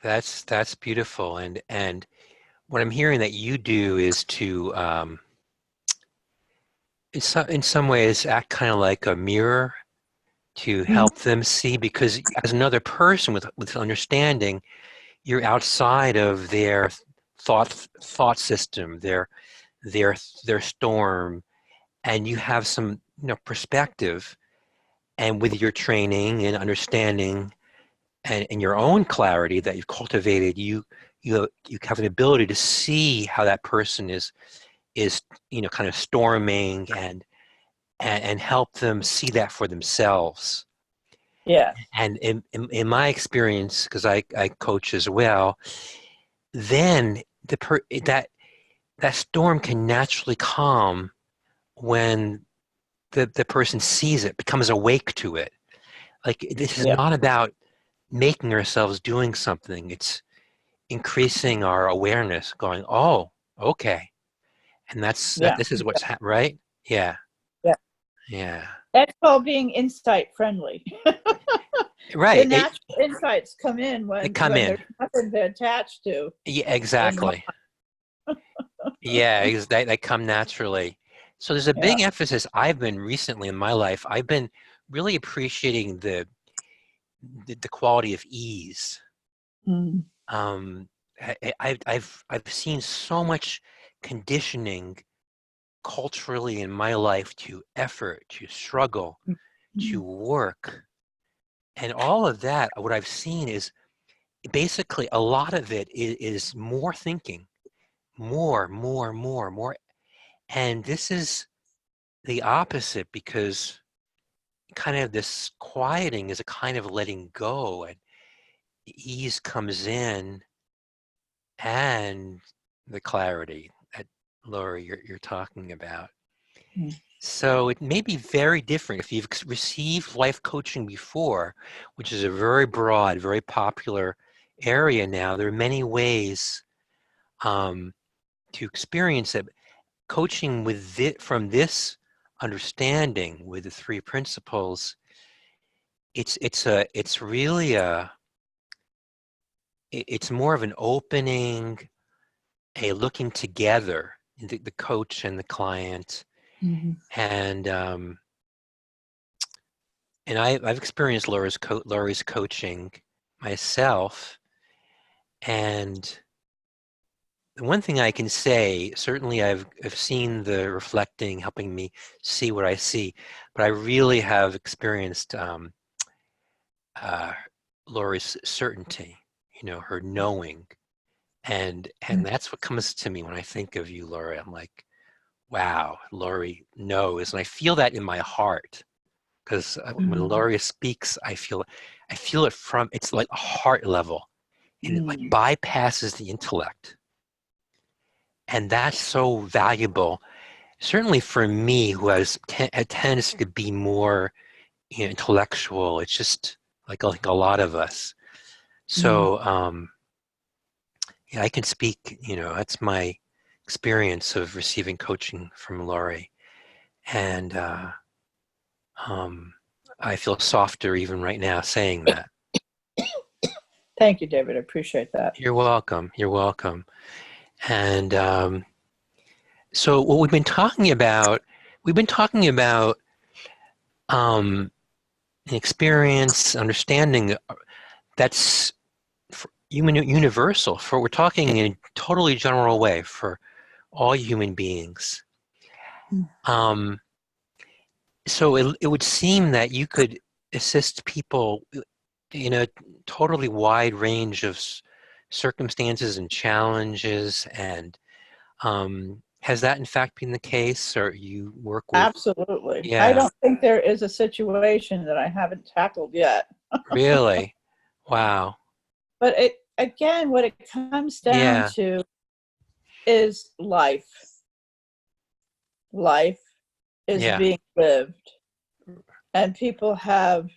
that's beautiful. And what I'm hearing that you do is to, in some ways, act kind of like a mirror to help them see, because as another person with understanding, you're outside of their thought system, their storm, and you have some perspective. And with your training and understanding and your own clarity that you've cultivated, you have an ability to see how that person is kind of storming, and help them see that for themselves. Yeah. And in my experience, because I coach as well, then that storm can naturally calm when the person sees it, becomes awake to it. Like, this is Yeah. not about making ourselves doing something. It's increasing our awareness, going, oh, okay. And this is what's right? Yeah. Yeah. Yeah. That's called being insight friendly. The Right. natural insights come in They when come in. there's nothing to attach to. Yeah, exactly. Yeah, they come naturally. So there's a Yeah. big emphasis I've been recently in my life. I've been really appreciating the quality of ease. Mm. I've seen so much conditioning culturally in my life to effort, to struggle, to work, and all of that. What I've seen is basically a lot of it is more thinking, more, and this is the opposite, because kind of this quieting is a kind of letting go, and ease comes in, and the clarity that Laurie you're talking about. Mm. So it may be very different if you've received life coaching before, which is a very broad, very popular area now. There are many ways to experience it. Coaching with from this understanding with the three principles, it's really it's more of an opening, a looking together, the coach and the client, Mm-hmm. And I've experienced Laurie's coaching myself, and the one thing I can say, certainly I've seen the reflecting helping me see what I see, but I really have experienced Laurie's certainty, her knowing, and that's what comes to me when I think of you, Laurie. I'm like, wow, Laurie knows, and I feel that in my heart. Because when Laurie speaks, I feel it it's like a heart level, and it like bypasses the intellect. And that's so valuable, certainly for me, who tends to be more intellectual. It's just like a lot of us. So yeah, I can speak, that's my experience of receiving coaching from Laurie. And I feel softer even right now saying that. Thank you, David. I appreciate that. You're welcome. You're welcome. And so what we've been talking about an experience, understanding that's universal. We're talking in a totally general way for all human beings. So it would seem that you could assist people in a totally wide range of circumstances and challenges, and has that in fact been the case, or you work with? Absolutely. Yeah. I don't think there is a situation that I haven't tackled yet. Really? Wow. But what it comes down to is life. Life is being lived. And people have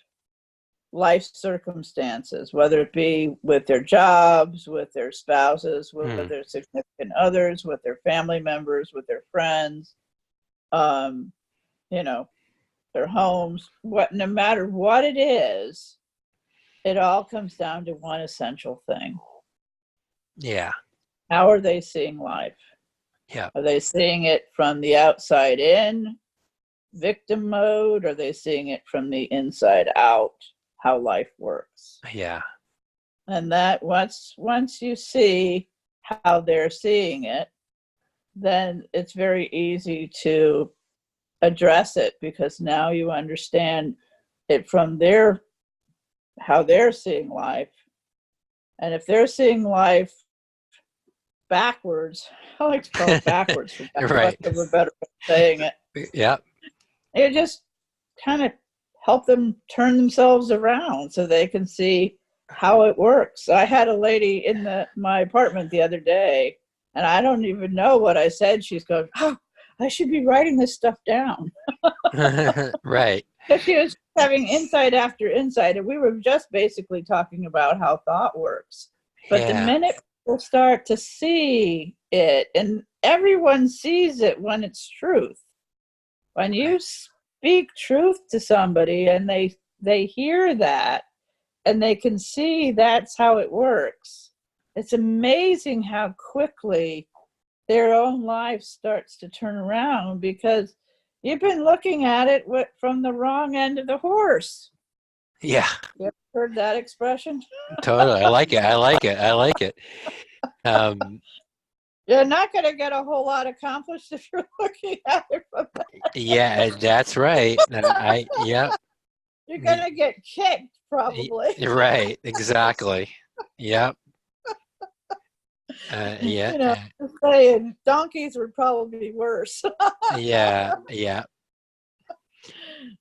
life circumstances, whether it be with their jobs, with their spouses, with their significant others, with their family members, with their friends, their homes, no matter what it is, it all comes down to one essential thing. Yeah. How are they seeing life? Yeah. Are they seeing it from the outside in, victim mode? Are they seeing it from the inside out, how life works? Yeah. And that once you see how they're seeing it, then it's very easy to address it, because now you understand it from how they're seeing life. And if they're seeing life backwards, I like to call it backwards for lack of a better way of saying it. Yeah. It just kind of help them turn themselves around so they can see how it works. I had a lady in my apartment the other day, and I don't even know what I said. She's going, "Oh, I should be writing this stuff down." Right. Because she was having insight after insight, and we were just basically talking about how thought works. But the minute people start to see it, and everyone sees it when it's truth. When you speak truth to somebody and they hear that and they can see that's how it works, it's amazing how quickly their own life starts to turn around, because you've been looking at it from the wrong end of the horse. Yeah. You ever heard that expression? Totally. I like it. You're not going to get a whole lot accomplished if you're looking at it from that. Yeah, that's right. You're going to get kicked, probably. Right. Exactly. Yep. Yeah. Saying donkeys would probably be worse. Yeah.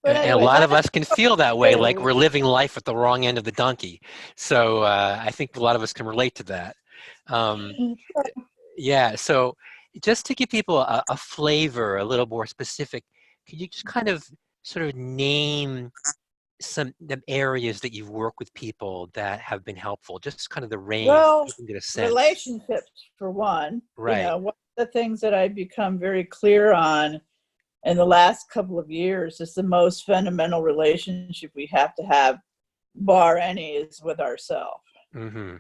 But And a anyway, lot of us can feel that way, like we're living life at the wrong end of the donkey. So I think a lot of us can relate to that. Yeah. So just to give people a flavor, a little more specific, could you just kind of sort of name some the areas that you've worked with people that have been helpful? Just kind of the range, Well, you can get a sense. relationships for one. Right. One of the things that I've become very clear on in the last couple of years is the most fundamental relationship we have to have, bar any, is with ourselves. Mm-hmm.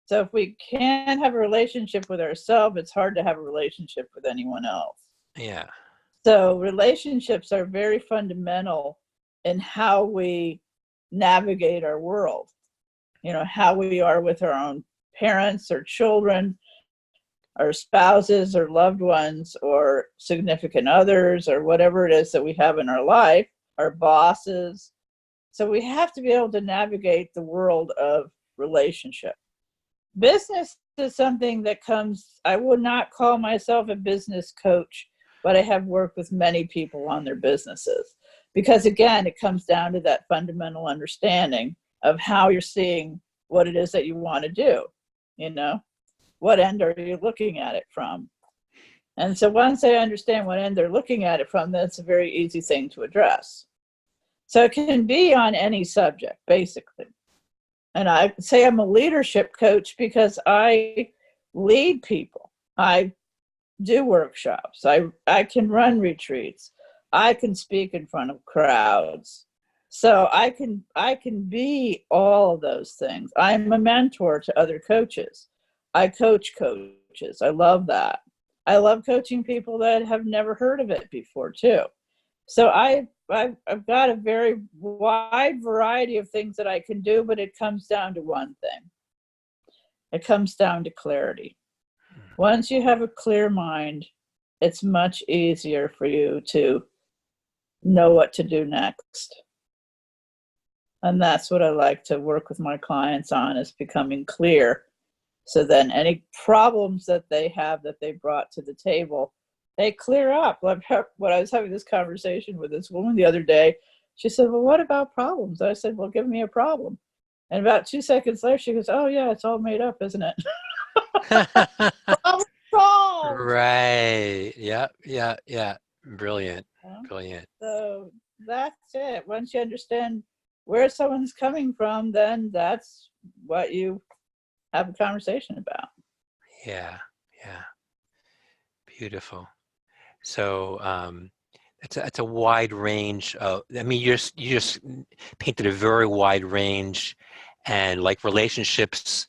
So if we can't have a relationship with ourselves, it's hard to have a relationship with anyone else. Yeah. So relationships are very fundamental in how we navigate our world. How we are with our own parents or children, our spouses or loved ones or significant others or whatever it is that we have in our life, our bosses. So we have to be able to navigate the world of relationship. Business is something that comes, I would not call myself a business coach, but I have worked with many people on their businesses. Because again, it comes down to that fundamental understanding of how you're seeing what it is that you want to do. What end are you looking at it from? And so once I understand what end they're looking at it from, that's a very easy thing to address. So it can be on any subject, basically. And I say I'm a leadership coach because I lead people. I do workshops. I can run retreats. I can speak in front of crowds. So I can be all of those things. I'm a mentor to other coaches. I coach coaches. I love that. I love coaching people that have never heard of it before too. So I've got a very wide variety of things that I can do, but it comes down to one thing. It comes down to clarity. Once you have a clear mind, it's much easier for you to know what to do next. And that's what I like to work with my clients on, is becoming clear. So then any problems that they have that they brought to the table, they clear up. When I was having this conversation with this woman the other day, she said, well, what about problems? I said, well, give me a problem. And about 2 seconds later, she goes, oh, yeah, it's all made up, isn't it? Problem solved. Right. Yeah. Yeah. Yeah. Brilliant. Brilliant. So that's it. Once you understand where someone's coming from, then that's what you have a conversation about. Yeah. Yeah. Beautiful. So it's a wide range of, I mean, you just painted a very wide range, and like relationships,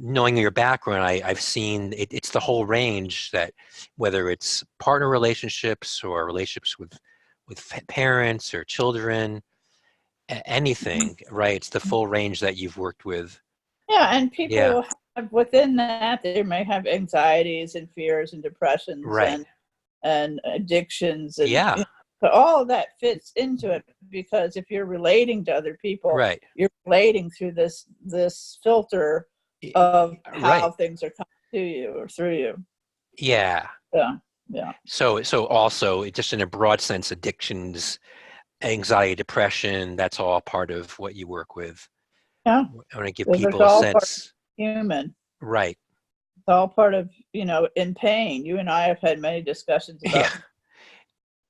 knowing your background, I've seen it's the whole range, that whether it's partner relationships or relationships with parents or children, anything, right? It's the full range that you've worked with. Yeah, and Yeah. people within that, they may have anxieties and fears and depressions Right. and addictions, and Yeah. but all of that fits into it, because if you're relating to other people, Right. you're relating through this filter of how Right. things are coming to you or through you. Yeah. Yeah, yeah. So also, just in a broad sense, addictions, anxiety, depression, that's all part of what you work with. Yeah, I want to give because it's people a all part of sense. human. Right. It's all part of, in pain. You and I have had many discussions Yeah. about.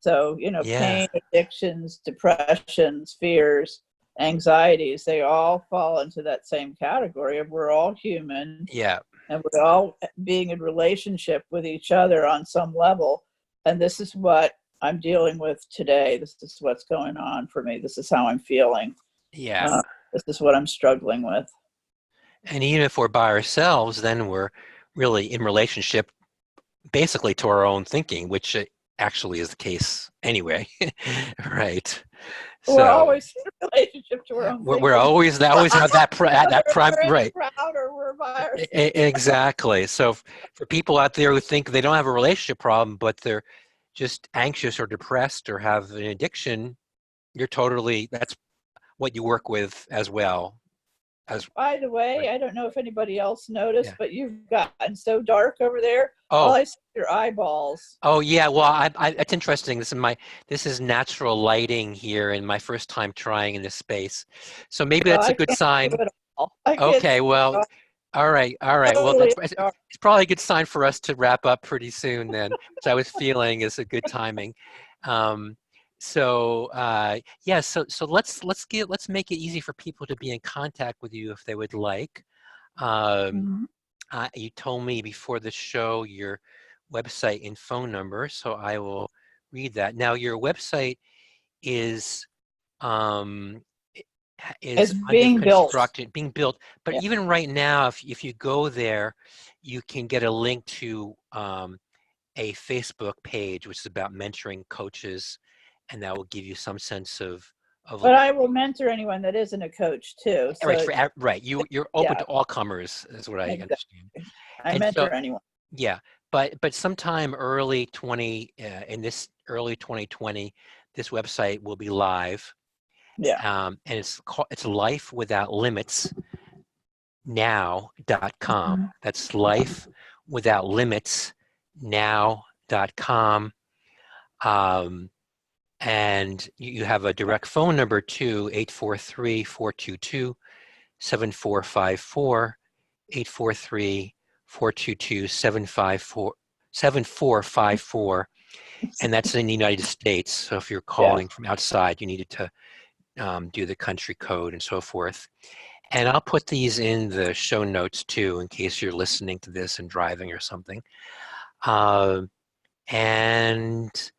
So, Yeah. pain, addictions, depressions, fears, anxieties, they all fall into that same category of, we're all human, Yeah. and we're all being in relationship with each other on some level. And this is what I'm dealing with today. This is what's going on for me. This is how I'm feeling. Yeah. This is what I'm struggling with. And even if we're by ourselves, then we're really in relationship basically to our own thinking, which actually is the case anyway. Right. We're So always in relationship to our own we're thinking. always have that that prime, We're in right. a crowd or we're by ourselves. Exactly. So for people out there who think they don't have a relationship problem, but they're just anxious or depressed or have an addiction, that's what you work with as well. By the way, Right. I don't know if anybody else noticed, Yeah. but you've gotten so dark over there. All Oh, I see are your eyeballs. oh yeah. Well, it's interesting. This is natural lighting here, and my first time trying in this space. So maybe Well, that's a I good can't see sign. you at all. I can't see Okay. you at Well, all. All right, all right. Well, Totally. it's probably a good sign for us to wrap up pretty soon then, which I was feeling is a good timing. Um, yeah, so let's make it easy for people to be in contact with you if they would like. Um, Mhm. you told me before the show your website and phone number, so I will read that. Now, your website is um, It's is under being built. construction, being built. But Yeah. even right now, if you go there, you can get a link to a Facebook page, which is about mentoring coaches, and that will give you some sense of But I will mentor anyone that isn't a coach too. right, So right. You're open yeah, to all comers, is what I exactly. understand. I And so mentor anyone. yeah, but sometime in this early 2020, this website will be live, Yeah. and it's Life Without Limits now.com. Mhm. That's life without limits now.com. Um, and you have a direct phone number too, 843-422-7454, 843-422-7454, and that's in the United States. So if you're Yeah. calling from outside, you needed to do the country code and so forth. And I'll put these in the show notes too, in case you're listening to this and driving or something. Uh, and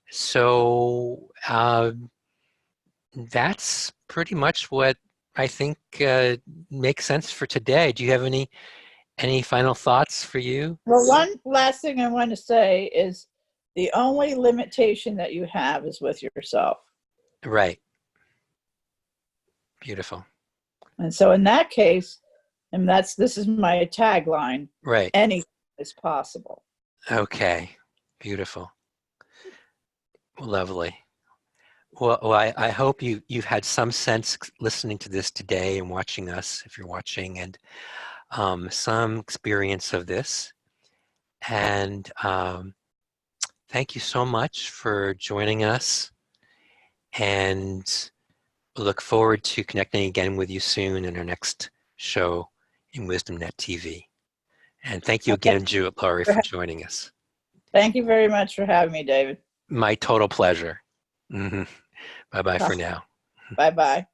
so that's pretty much what I think makes sense for today. Do you have any final thoughts for you? Well, one last thing I want to say is the only limitation that you have is with yourself. Right. Beautiful. And so in that case, and this is my tagline, Right. anything is possible. Okay. Beautiful. Lovely. Well, I hope you've had some sense listening to this today and watching us, if you're watching, and some experience of this. And thank you so much for joining us. And look forward to connecting again with you soon in our next show in WisdomNet TV. And thank you Okay. again, Laurie, for joining us. Thank you very much for having me, David. My total pleasure. Bye-bye for now. Bye-bye.